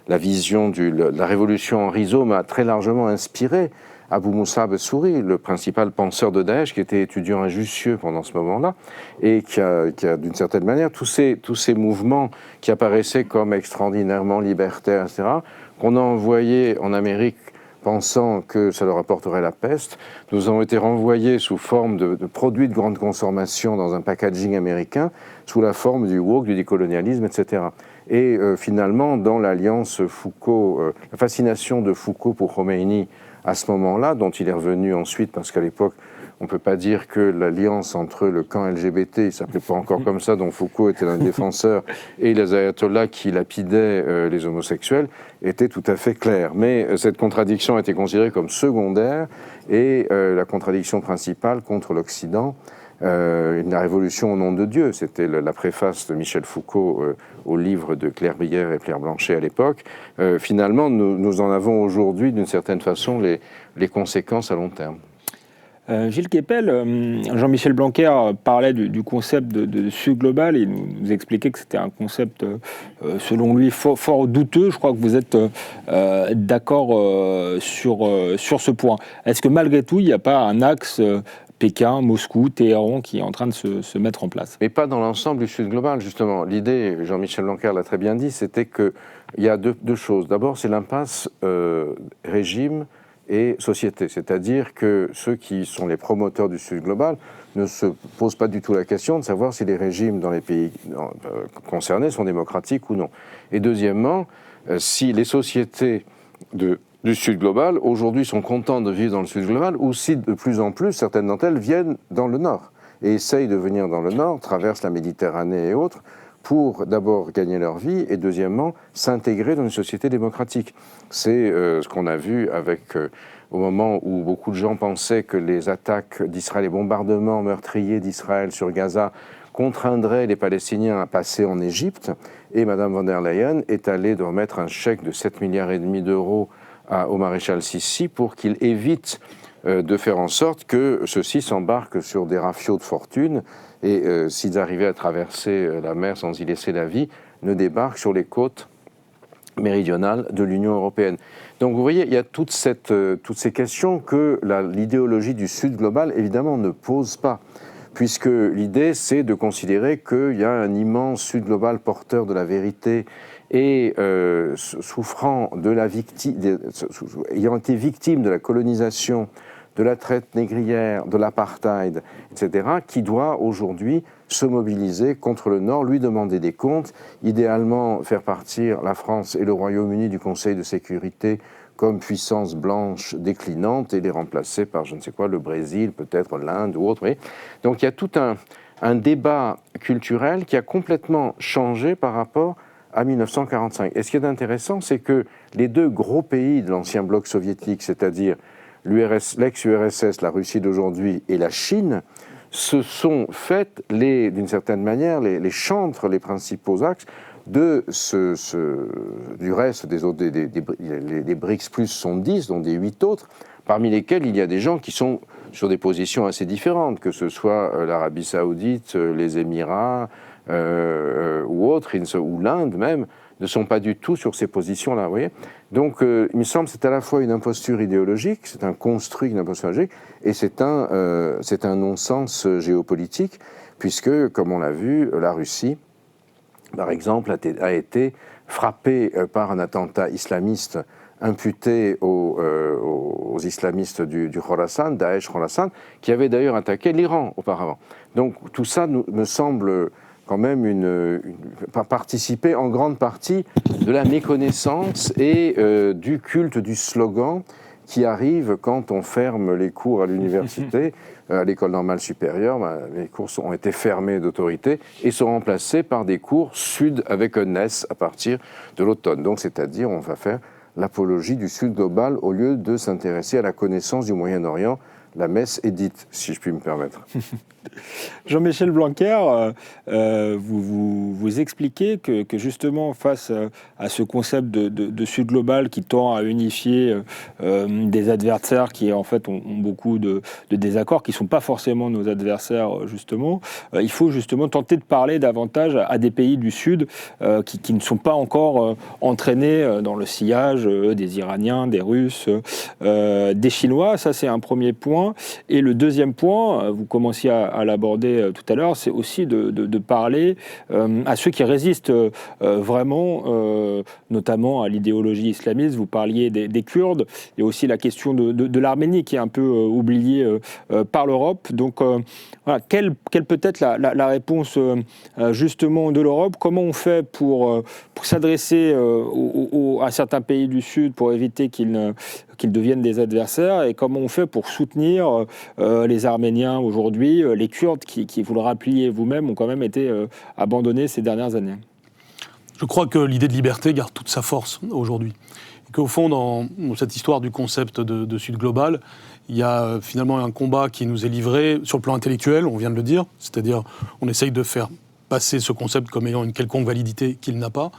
la vision de la révolution en rhizome a très largement inspiré Abou Moussa Bessouri, le principal penseur de Daesh, qui était étudiant à Jussieu pendant ce moment-là, et qui a d'une certaine manière, tous ces mouvements qui apparaissaient comme extraordinairement libertaires, etc., qu'on a envoyés en Amérique pensant que ça leur apporterait la peste, nous ont été renvoyés sous forme de produits de grande consommation dans un packaging américain, sous la forme du woke, du décolonialisme, etc. Et finalement, dans l'alliance Foucault, la fascination de Foucault pour Khomeini à ce moment-là, dont il est revenu ensuite, parce qu'à l'époque, on ne peut pas dire que l'alliance entre le camp LGBT, il ne s'appelait pas encore comme ça, dont Foucault était l'un des défenseurs, et les ayatollahs qui lapidaient les homosexuels, était tout à fait claire. Mais cette contradiction a été considérée comme secondaire, et la contradiction principale contre l'Occident, la révolution au nom de Dieu, c'était la préface de Michel Foucault au livre de Claire Brière et Pierre Blanchet à l'époque. Finalement, nous en avons aujourd'hui, d'une certaine façon, les conséquences à long terme. Gilles Kepel, Jean-Michel Blanquer parlait du concept de Sud global et nous expliquait que c'était un concept, selon lui, fort douteux. Je crois que vous êtes d'accord sur ce point. Est-ce que malgré tout, il n'y a pas un axe Pékin, Moscou, Téhéran qui est en train de se mettre en place. Mais pas dans l'ensemble du Sud global, justement. L'idée, Jean-Michel Blanquer l'a très bien dit, c'était qu'il y a deux choses. D'abord, c'est l'impasse régime et société. C'est-à-dire que ceux qui sont les promoteurs du Sud global ne se posent pas du tout la question de savoir si les régimes dans les pays concernés sont démocratiques ou non. Et deuxièmement, si les sociétés du Sud global, aujourd'hui, sont contents de vivre dans le Sud global, ou si de plus en plus, certaines d'entre elles viennent dans le Nord, et essayent de venir dans le Nord, traversent la Méditerranée et autres, pour d'abord gagner leur vie, et deuxièmement, s'intégrer dans une société démocratique. C'est ce qu'on a vu au moment où beaucoup de gens pensaient que les attaques d'Israël, les bombardements meurtriers d'Israël sur Gaza, contraindrait les Palestiniens à passer en Égypte, et Mme von der Leyen est allée de remettre un chèque de 7,5 milliards d'euros au maréchal Sissi pour qu'il évite de faire en sorte que ceux-ci s'embarquent sur des rafiaux de fortune et s'ils arrivaient à traverser la mer sans y laisser la vie, ne débarquent sur les côtes méridionales de l'Union européenne. Donc vous voyez, il y a toutes ces questions que l'idéologie du Sud global, évidemment, ne pose pas. Puisque l'idée, c'est de considérer qu'il y a un immense Sud global porteur de la vérité et souffrant de ayant été victime de la colonisation, de la traite négrière, de l'apartheid, etc., qui doit aujourd'hui se mobiliser contre le Nord, lui demander des comptes, idéalement faire partir la France et le Royaume-Uni du Conseil de sécurité comme puissance blanche déclinante et les remplacer par, je ne sais quoi, le Brésil, peut-être l'Inde ou autre. Oui. Donc il y a tout un débat culturel qui a complètement changé par rapport à 1945. Et ce qui est intéressant, c'est que les deux gros pays de l'ancien bloc soviétique, c'est-à-dire l'ex-URSS, la Russie d'aujourd'hui et la Chine, se sont faites, d'une certaine manière, les chantres, les principaux axes du reste des autres, les BRICS plus sont 10, dont des 8 autres, parmi lesquels il y a des gens qui sont sur des positions assez différentes, que ce soit l'Arabie Saoudite, les Émirats ou autres, ou l'Inde même, ne sont pas du tout sur ces positions-là, vous voyez. Donc, il me semble que c'est à la fois une imposture idéologique, c'est un construit d'une imposture idéologique, et c'est un non-sens géopolitique, puisque, comme on l'a vu, la Russie, par exemple, a été frappée par un attentat islamiste imputé aux islamistes du Khorasan, Daesh Khorasan, qui avait d'ailleurs attaqué l'Iran auparavant. Donc tout ça me semble quand même participer en grande partie de la méconnaissance et du culte du slogan qui arrive quand on ferme les cours à l'université, à l'école normale supérieure. Les cours ont été fermés d'autorité et sont remplacés par des cours sud avec un S à partir de l'automne. Donc c'est-à-dire on va faire l'apologie du Sud global au lieu de s'intéresser à la connaissance du Moyen-Orient. La messe est dite, si je puis me permettre. Jean-Michel Blanquer, vous expliquez que justement face à ce concept de Sud global qui tend à unifier des adversaires qui en fait ont beaucoup de désaccords, qui ne sont pas forcément nos adversaires justement, il faut justement tenter de parler davantage à des pays du Sud qui ne sont pas encore entraînés dans le sillage des Iraniens, des Russes, des Chinois. Ça c'est un premier point. Et le deuxième point, vous commenciez à l'aborder tout à l'heure, c'est aussi de parler à ceux qui résistent vraiment, notamment à l'idéologie islamiste. Vous parliez des Kurdes, il y a aussi la question de l'Arménie qui est un peu oubliée par l'Europe. Donc voilà, quelle peut être la réponse justement de l'Europe? Comment on fait pour s'adresser à certains pays du Sud pour éviter qu'ils deviennent des adversaires, et comment on fait pour soutenir les Arméniens aujourd'hui, les Kurdes qui, vous le rappeliez vous-même, ont quand même été abandonnés ces dernières années? Je crois que l'idée de liberté garde toute sa force aujourd'hui. Et qu'au fond, dans cette histoire du concept de Sud global, il y a finalement un combat qui nous est livré sur le plan intellectuel, on vient de le dire, c'est-à-dire on essaye de faire passer ce concept comme ayant une quelconque validité qu'il n'a pas,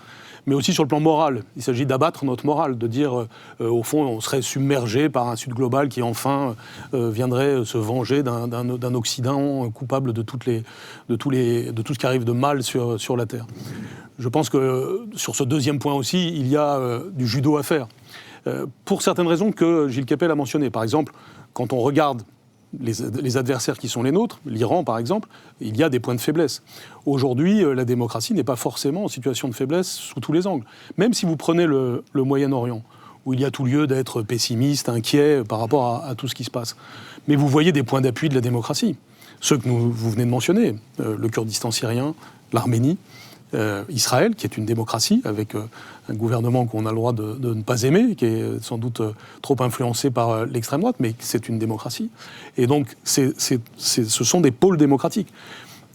mais aussi sur le plan moral. Il s'agit d'abattre notre morale, de dire, au fond, on serait submergé par un Sud global qui, enfin, viendrait se venger d'un Occident coupable de tout ce qui arrive de mal sur la Terre. Je pense que, sur ce deuxième point aussi, il y a du judo à faire. Pour certaines raisons que Gilles Kepel a mentionnées. Par exemple, quand on regarde les adversaires qui sont les nôtres, l'Iran par exemple, il y a des points de faiblesse. Aujourd'hui, la démocratie n'est pas forcément en situation de faiblesse sous tous les angles. Même si vous prenez le Moyen-Orient, où il y a tout lieu d'être pessimiste, inquiet par rapport à tout ce qui se passe. Mais vous voyez des points d'appui de la démocratie. Ceux que vous venez de mentionner, le Kurdistan syrien, l'Arménie, Israël, qui est une démocratie, avec un gouvernement qu'on a le droit de ne pas aimer, qui est sans doute trop influencé par l'extrême droite, mais c'est une démocratie. Et donc, ce sont des pôles démocratiques.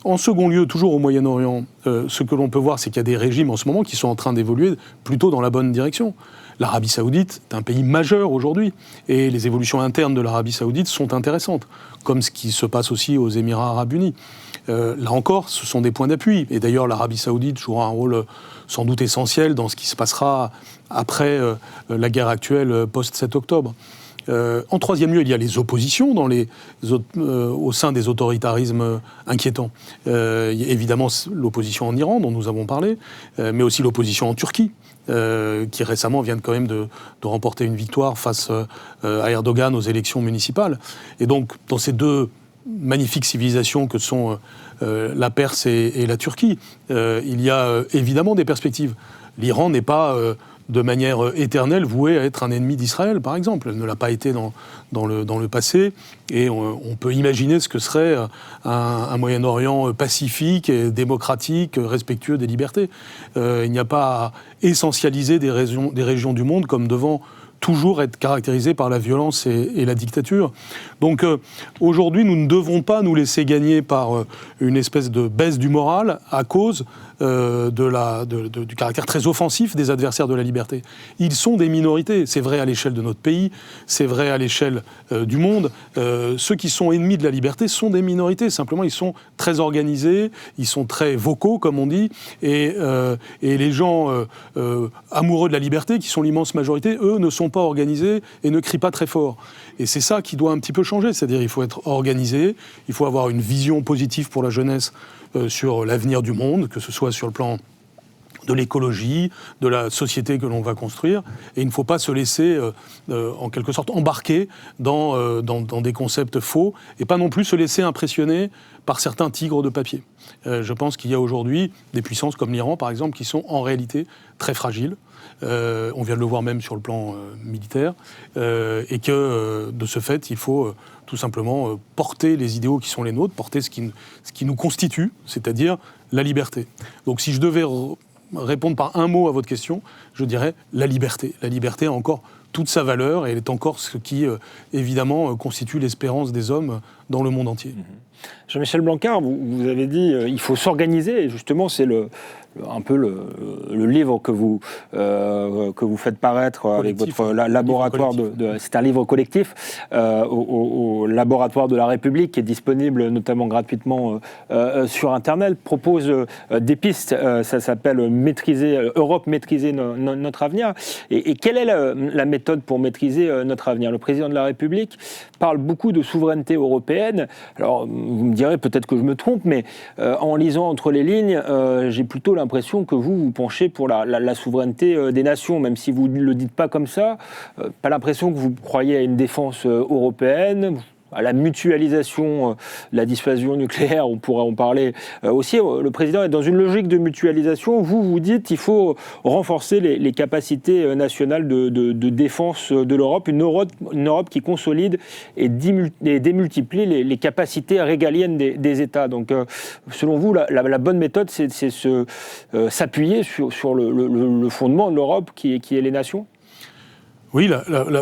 En second lieu, toujours au Moyen-Orient, ce que l'on peut voir, c'est qu'il y a des régimes en ce moment qui sont en train d'évoluer plutôt dans la bonne direction. L'Arabie Saoudite est un pays majeur aujourd'hui, et les évolutions internes de l'Arabie Saoudite sont intéressantes, comme ce qui se passe aussi aux Émirats Arabes Unis. Là encore, ce sont des points d'appui. Et d'ailleurs, l'Arabie Saoudite jouera un rôle sans doute essentiel dans ce qui se passera après la guerre actuelle post-7 octobre. En troisième lieu, il y a les oppositions au sein des autoritarismes inquiétants. Il y a évidemment l'opposition en Iran, dont nous avons parlé, mais aussi l'opposition en Turquie, qui récemment vient quand même de remporter une victoire face à Erdogan aux élections municipales. Et donc, dans ces deux magnifiques civilisations que sont la Perse et la Turquie, il y a évidemment des perspectives. L'Iran n'est pas de manière éternelle voué à être un ennemi d'Israël, par exemple. Elle ne l'a pas été dans le passé, et on peut imaginer ce que serait un Moyen-Orient pacifique, et démocratique, respectueux des libertés. Il n'y a pas à essentialiser des régions du monde comme devant toujours être caractérisées par la violence et la dictature. Donc aujourd'hui, nous ne devons pas nous laisser gagner par une espèce de baisse du moral à cause du caractère très offensif des adversaires de la liberté. Ils sont des minorités. C'est vrai à l'échelle de notre pays, c'est vrai à l'échelle du monde. Ceux qui sont ennemis de la liberté sont des minorités. Simplement, ils sont très organisés, ils sont très vocaux, comme on dit, et les gens amoureux de la liberté, qui sont l'immense majorité, eux, ne sont pas organisés et ne crient pas très fort. Et c'est ça qui doit un petit peu changer. C'est-à-dire qu'il faut être organisé, il faut avoir une vision positive pour la jeunesse sur l'avenir du monde, que ce soit sur le plan de l'écologie, de la société que l'on va construire. Et il ne faut pas se laisser, en quelque sorte, embarquer dans des concepts faux, et pas non plus se laisser impressionner par certains tigres de papier. Je pense qu'il y a aujourd'hui des puissances comme l'Iran, par exemple, qui sont en réalité très fragiles. On vient de le voir même sur le plan militaire, et que, de ce fait, il faut tout simplement porter les idéaux qui sont les nôtres, porter ce qui nous constitue, c'est-à-dire la liberté. Donc si je devais répondre par un mot à votre question, je dirais la liberté. La liberté a encore toute sa valeur, et elle est encore ce qui, évidemment, constitue l'espérance des hommes dans le monde entier. Jean-Michel Blanquer, vous avez dit il faut s'organiser, et justement c'est un peu le livre que vous faites paraître avec votre laboratoire c'est un livre collectif au laboratoire de la République, qui est disponible notamment gratuitement sur Internet, propose des pistes. Ça s'appelle Europe maîtriser notre avenir. Et quelle est la méthode pour maîtriser notre avenir? Le président de la République parle beaucoup de souveraineté européenne. Alors vous me direz peut-être que je me trompe, mais en lisant entre les lignes, j'ai plutôt l'impression que vous penchez pour la souveraineté des nations, même si vous ne le dites pas comme ça. Pas l'impression que vous croyez à une défense européenne, à la mutualisation, la dissuasion nucléaire, on pourrait en parler aussi. Le président est dans une logique de mutualisation. Vous dites qu'il faut renforcer les capacités nationales de défense de l'Europe, une Europe qui consolide et démultiplie les capacités régaliennes des États. Donc, selon vous, la bonne méthode, c'est s'appuyer sur le fondement de l'Europe qui est les nations? Oui,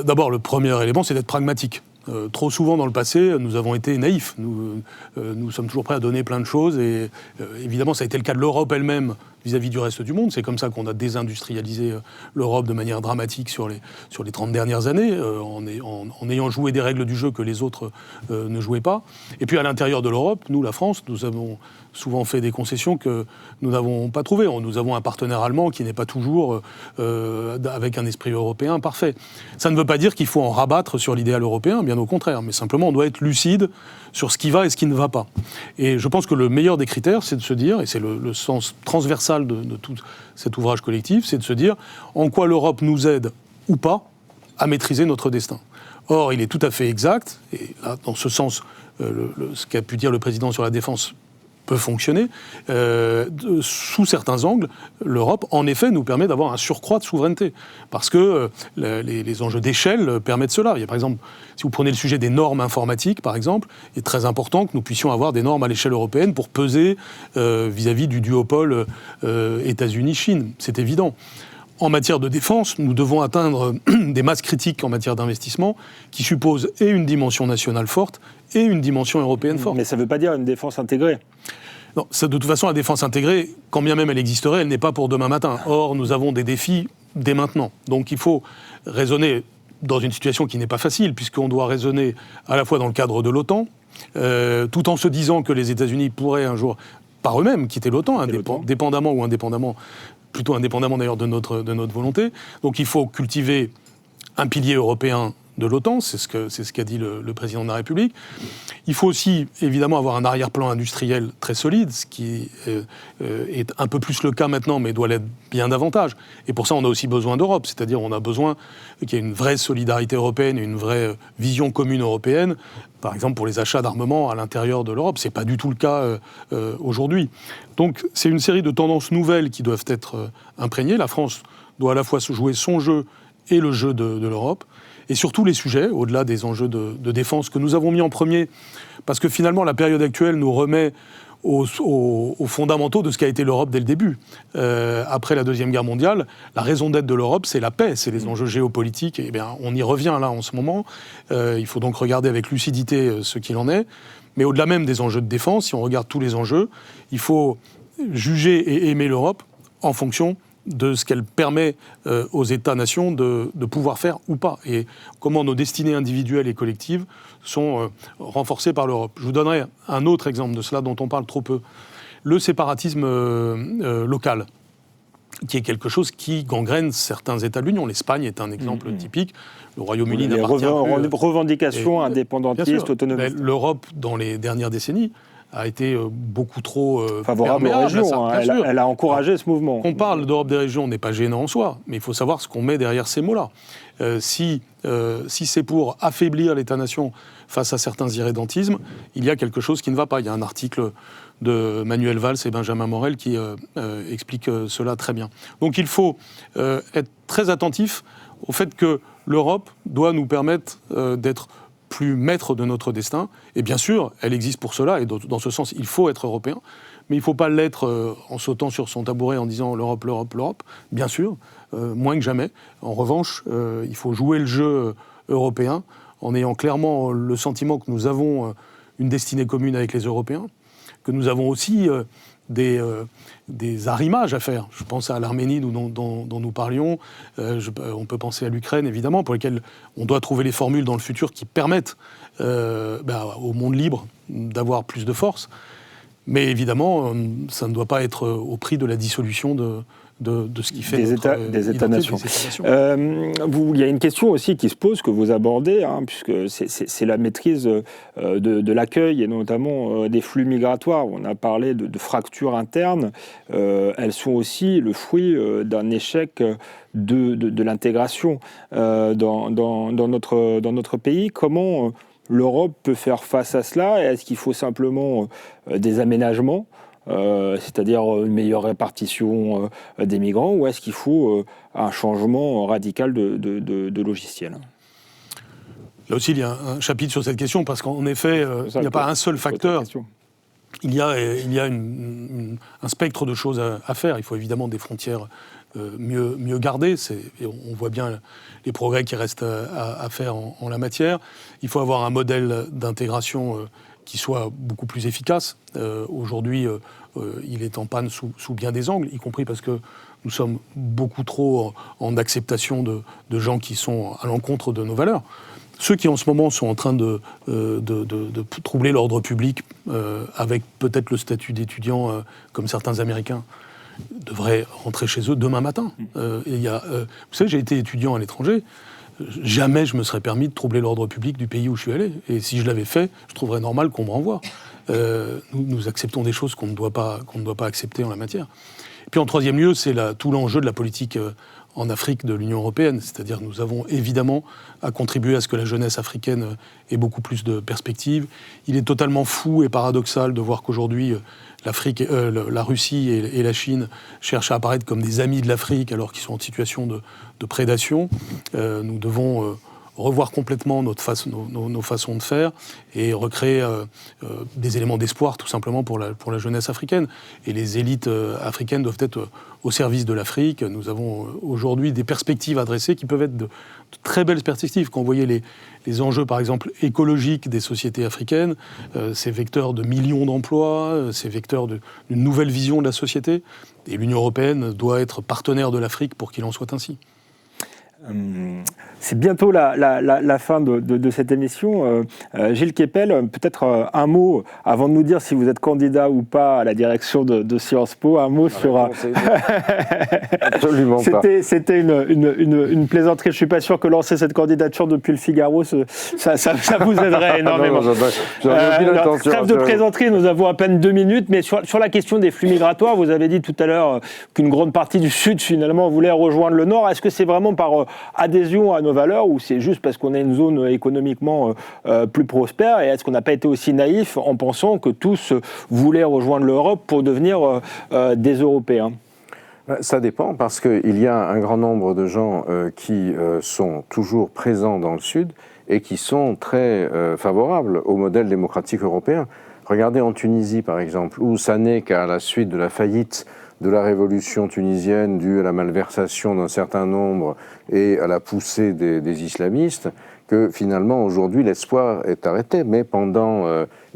d'abord, le premier élément, c'est d'être pragmatique. Trop souvent dans le passé, nous avons été naïfs. Nous sommes toujours prêts à donner plein de choses, et évidemment, ça a été le cas de l'Europe elle-même vis-à-vis du reste du monde. C'est comme ça qu'on a désindustrialisé l'Europe de manière dramatique sur les 30 dernières années, en ayant joué des règles du jeu que les autres ne jouaient pas. Et puis à l'intérieur de l'Europe, nous, la France, nous avons souvent fait des concessions que nous n'avons pas trouvées. Nous avons un partenaire allemand qui n'est pas toujours avec un esprit européen parfait. Ça ne veut pas dire qu'il faut en rabattre sur l'idéal européen, bien au contraire, mais simplement on doit être lucide sur ce qui va et ce qui ne va pas. Et je pense que le meilleur des critères, c'est de se dire, et c'est le sens transversal de tout cet ouvrage collectif, c'est de se dire en quoi l'Europe nous aide ou pas à maîtriser notre destin. Or, il est tout à fait exact, et là, dans ce sens, ce qu'a pu dire le président sur la défense peut fonctionner. Sous certains angles, l'Europe, en effet, nous permet d'avoir un surcroît de souveraineté. Parce que les enjeux d'échelle permettent cela. Il y a, par exemple, si vous prenez le sujet des normes informatiques, par exemple, il est très important que nous puissions avoir des normes à l'échelle européenne pour peser vis-à-vis du duopole États-Unis-Chine. C'est évident. En matière de défense, nous devons atteindre des masses critiques en matière d'investissement qui supposent et une dimension nationale forte et une dimension européenne forte. Mais ça ne veut pas dire une défense intégrée. Non, de toute façon, la défense intégrée, quand bien même elle existerait, elle n'est pas pour demain matin. Or, nous avons des défis dès maintenant. Donc il faut raisonner dans une situation qui n'est pas facile, puisqu'on doit raisonner à la fois dans le cadre de l'OTAN, tout en se disant que les États-Unis pourraient un jour, par eux-mêmes, quitter l'OTAN, dépendamment ou indépendamment, plutôt indépendamment d'ailleurs de notre volonté. Donc il faut cultiver un pilier européen de l'OTAN, c'est ce qu'a dit le président de la République. Il faut aussi, évidemment, avoir un arrière-plan industriel très solide, ce qui est un peu plus le cas maintenant, mais doit l'être bien davantage. Et pour ça, on a aussi besoin d'Europe, c'est-à-dire on a besoin qu'il y ait une vraie solidarité européenne, une vraie vision commune européenne, par exemple pour les achats d'armement à l'intérieur de l'Europe. Ce n'est pas du tout le cas aujourd'hui. Donc c'est une série de tendances nouvelles qui doivent être imprégnées. La France doit à la fois jouer son jeu et le jeu de l'Europe. Et sur tous les sujets, au-delà des enjeux de défense que nous avons mis en premier, parce que finalement la période actuelle nous remet aux fondamentaux de ce qu'a été l'Europe dès le début. Après la Deuxième Guerre mondiale, la raison d'être de l'Europe, c'est la paix, c'est les enjeux géopolitiques, et bien, on y revient là en ce moment. Il faut donc regarder avec lucidité ce qu'il en est. Mais au-delà même des enjeux de défense, si on regarde tous les enjeux, il faut juger et aimer l'Europe en fonction de ce qu'elle permet aux États-nations de pouvoir faire ou pas, et comment nos destinées individuelles et collectives sont renforcées par l'Europe. Je vous donnerai un autre exemple de cela dont on parle trop peu. Le séparatisme local, qui est quelque chose qui gangrène certains États de l'Union. L'Espagne est un exemple typique. Le Royaume-Uni n'appartient plus... Revendications indépendantistes, autonomistes. L'Europe, dans les dernières décennies, a été beaucoup trop favorable aux régions. Elle a encouragé ce mouvement. On parle d'Europe des régions, n'est pas gênant en soi, mais il faut savoir ce qu'on met derrière ces mots-là. Si c'est pour affaiblir l'État-nation face à certains irrédentismes, il y a quelque chose qui ne va pas. Il y a un article de Manuel Valls et Benjamin Morel qui explique cela très bien. Donc il faut être très attentif au fait que l'Europe doit nous permettre d'être plus maître de notre destin. Et bien sûr, elle existe pour cela, et dans ce sens, il faut être européen. Mais il ne faut pas l'être en sautant sur son tabouret en disant l'Europe, l'Europe, l'Europe. Bien sûr, moins que jamais. En revanche, il faut jouer le jeu européen en ayant clairement le sentiment que nous avons une destinée commune avec les Européens, que nous avons aussi des arrimages à faire. Je pense à l'Arménie dont nous parlions. On peut penser à l'Ukraine, évidemment, pour lesquelles on doit trouver les formules dans le futur qui permettent au monde libre d'avoir plus de force. Mais évidemment, ça ne doit pas être au prix de la dissolution de ce qui fait des États-nations. Il y a une question aussi qui se pose, que vous abordez, puisque c'est la maîtrise de l'accueil et notamment des flux migratoires. On a parlé de fractures internes. Elles sont aussi le fruit d'un échec de l'intégration dans notre pays. Comment l'Europe peut faire face à cela? Est-ce qu'il faut simplement des aménagements, c'est-à-dire une meilleure répartition des migrants, ou est-ce qu'il faut un changement radical de logiciel? Là aussi, il y a un chapitre sur cette question, parce qu'en effet, il n'y a pas un seul facteur. Il y a un spectre de choses à faire. Il faut évidemment des frontières mieux gardées. Et on voit bien les progrès qui restent à faire en la matière. Il faut avoir un modèle d'intégration qui soit beaucoup plus efficace. Aujourd'hui, il est en panne sous bien des angles, y compris parce que nous sommes beaucoup trop en acceptation de gens qui sont à l'encontre de nos valeurs. Ceux qui en ce moment sont en train de troubler l'ordre public avec peut-être le statut d'étudiant comme certains Américains devraient rentrer chez eux demain matin. Vous savez, j'ai été étudiant à l'étranger. Jamais je me serais permis de troubler l'ordre public du pays où je suis allé. Et si je l'avais fait, je trouverais normal qu'on me renvoie. Nous acceptons des choses qu'on ne doit pas accepter en la matière. Et puis en troisième lieu, c'est tout l'enjeu de la politique en Afrique de l'Union européenne. C'est-à-dire nous avons évidemment à contribuer à ce que la jeunesse africaine ait beaucoup plus de perspectives. Il est totalement fou et paradoxal de voir qu'aujourd'hui, la Russie et la Chine cherchent à apparaître comme des amis de l'Afrique alors qu'ils sont en situation de prédation. Nous devons revoir complètement nos façons de faire et recréer des éléments d'espoir tout simplement pour la jeunesse africaine. Et les élites africaines doivent être au service de l'Afrique. Nous avons aujourd'hui des perspectives à dresser qui peuvent être de très belles perspectives. Quand vous voyez les enjeux, par exemple, écologiques des sociétés africaines, c'est vecteur de millions d'emplois, c'est vecteur d'une nouvelle vision de la société. Et l'Union européenne doit être partenaire de l'Afrique pour qu'il en soit ainsi. C'est bientôt la fin de cette émission. Gilles Kepel, peut-être un mot, avant de nous dire si vous êtes candidat ou pas à la direction de Sciences Po, un mot sur... Absolument pas. C'était une plaisanterie. Je ne suis pas sûr que lancer cette candidature depuis le Figaro, ça vous aiderait énormément. Trêve de plaisanterie, nous avons à peine 2 minutes, mais sur la question des flux migratoires, vous avez dit tout à l'heure qu'une grande partie du Sud, finalement, voulait rejoindre le Nord. Est-ce que c'est vraiment par adhésion à nos valeurs ou c'est juste parce qu'on a une zone économiquement plus prospère? Et est-ce qu'on n'a pas été aussi naïf en pensant que tous voulaient rejoindre l'Europe pour devenir des Européens? Ça dépend parce qu'il y a un grand nombre de gens qui sont toujours présents dans le Sud et qui sont très favorables au modèle démocratique européen. Regardez en Tunisie par exemple, où ça n'est qu'à la suite de la faillite de la révolution tunisienne due à la malversation d'un certain nombre et à la poussée des islamistes, que finalement aujourd'hui l'espoir est arrêté. Mais pendant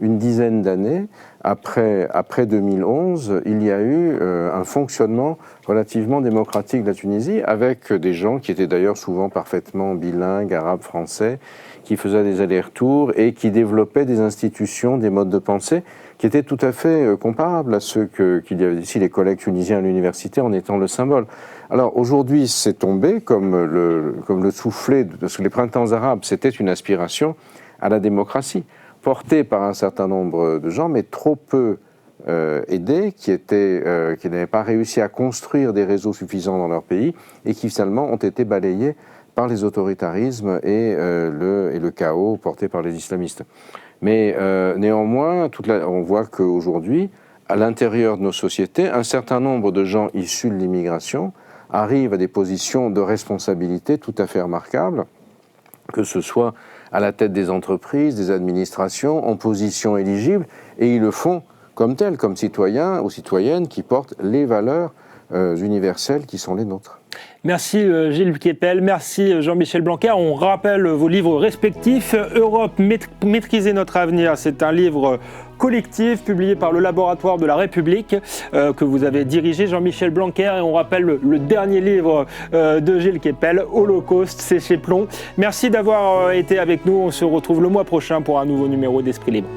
une dizaine d'années, après 2011, il y a eu un fonctionnement relativement démocratique de la Tunisie, avec des gens qui étaient d'ailleurs souvent parfaitement bilingues, arabes, français, qui faisaient des allers-retours et qui développaient des institutions, des modes de pensée qui étaient tout à fait comparables à ceux qu'il y avait ici, les collègues tunisiens à l'université, en étant le symbole. Alors aujourd'hui, c'est tombé comme le soufflet, parce que les printemps arabes, c'était une aspiration à la démocratie, portée par un certain nombre de gens, mais trop peu aidés, qui n'avaient pas réussi à construire des réseaux suffisants dans leur pays, et qui finalement ont été balayés par les autoritarismes et le chaos porté par les islamistes. Mais néanmoins, on voit qu'aujourd'hui, à l'intérieur de nos sociétés, un certain nombre de gens issus de l'immigration arrivent à des positions de responsabilité tout à fait remarquables, que ce soit à la tête des entreprises, des administrations, en position éligible, et ils le font comme tels, comme citoyens ou citoyennes qui portent les valeurs universelles qui sont les nôtres. Merci Gilles Kepel, merci Jean-Michel Blanquer. On rappelle vos livres respectifs. Europe, maîtriser notre avenir, c'est un livre collectif publié par le Laboratoire de la République que vous avez dirigé, Jean-Michel Blanquer. Et on rappelle le dernier livre de Gilles Kepel, Holocauste, c'est chez Plomb. Merci d'avoir été avec nous. On se retrouve le mois prochain pour un nouveau numéro d'Esprit Libre.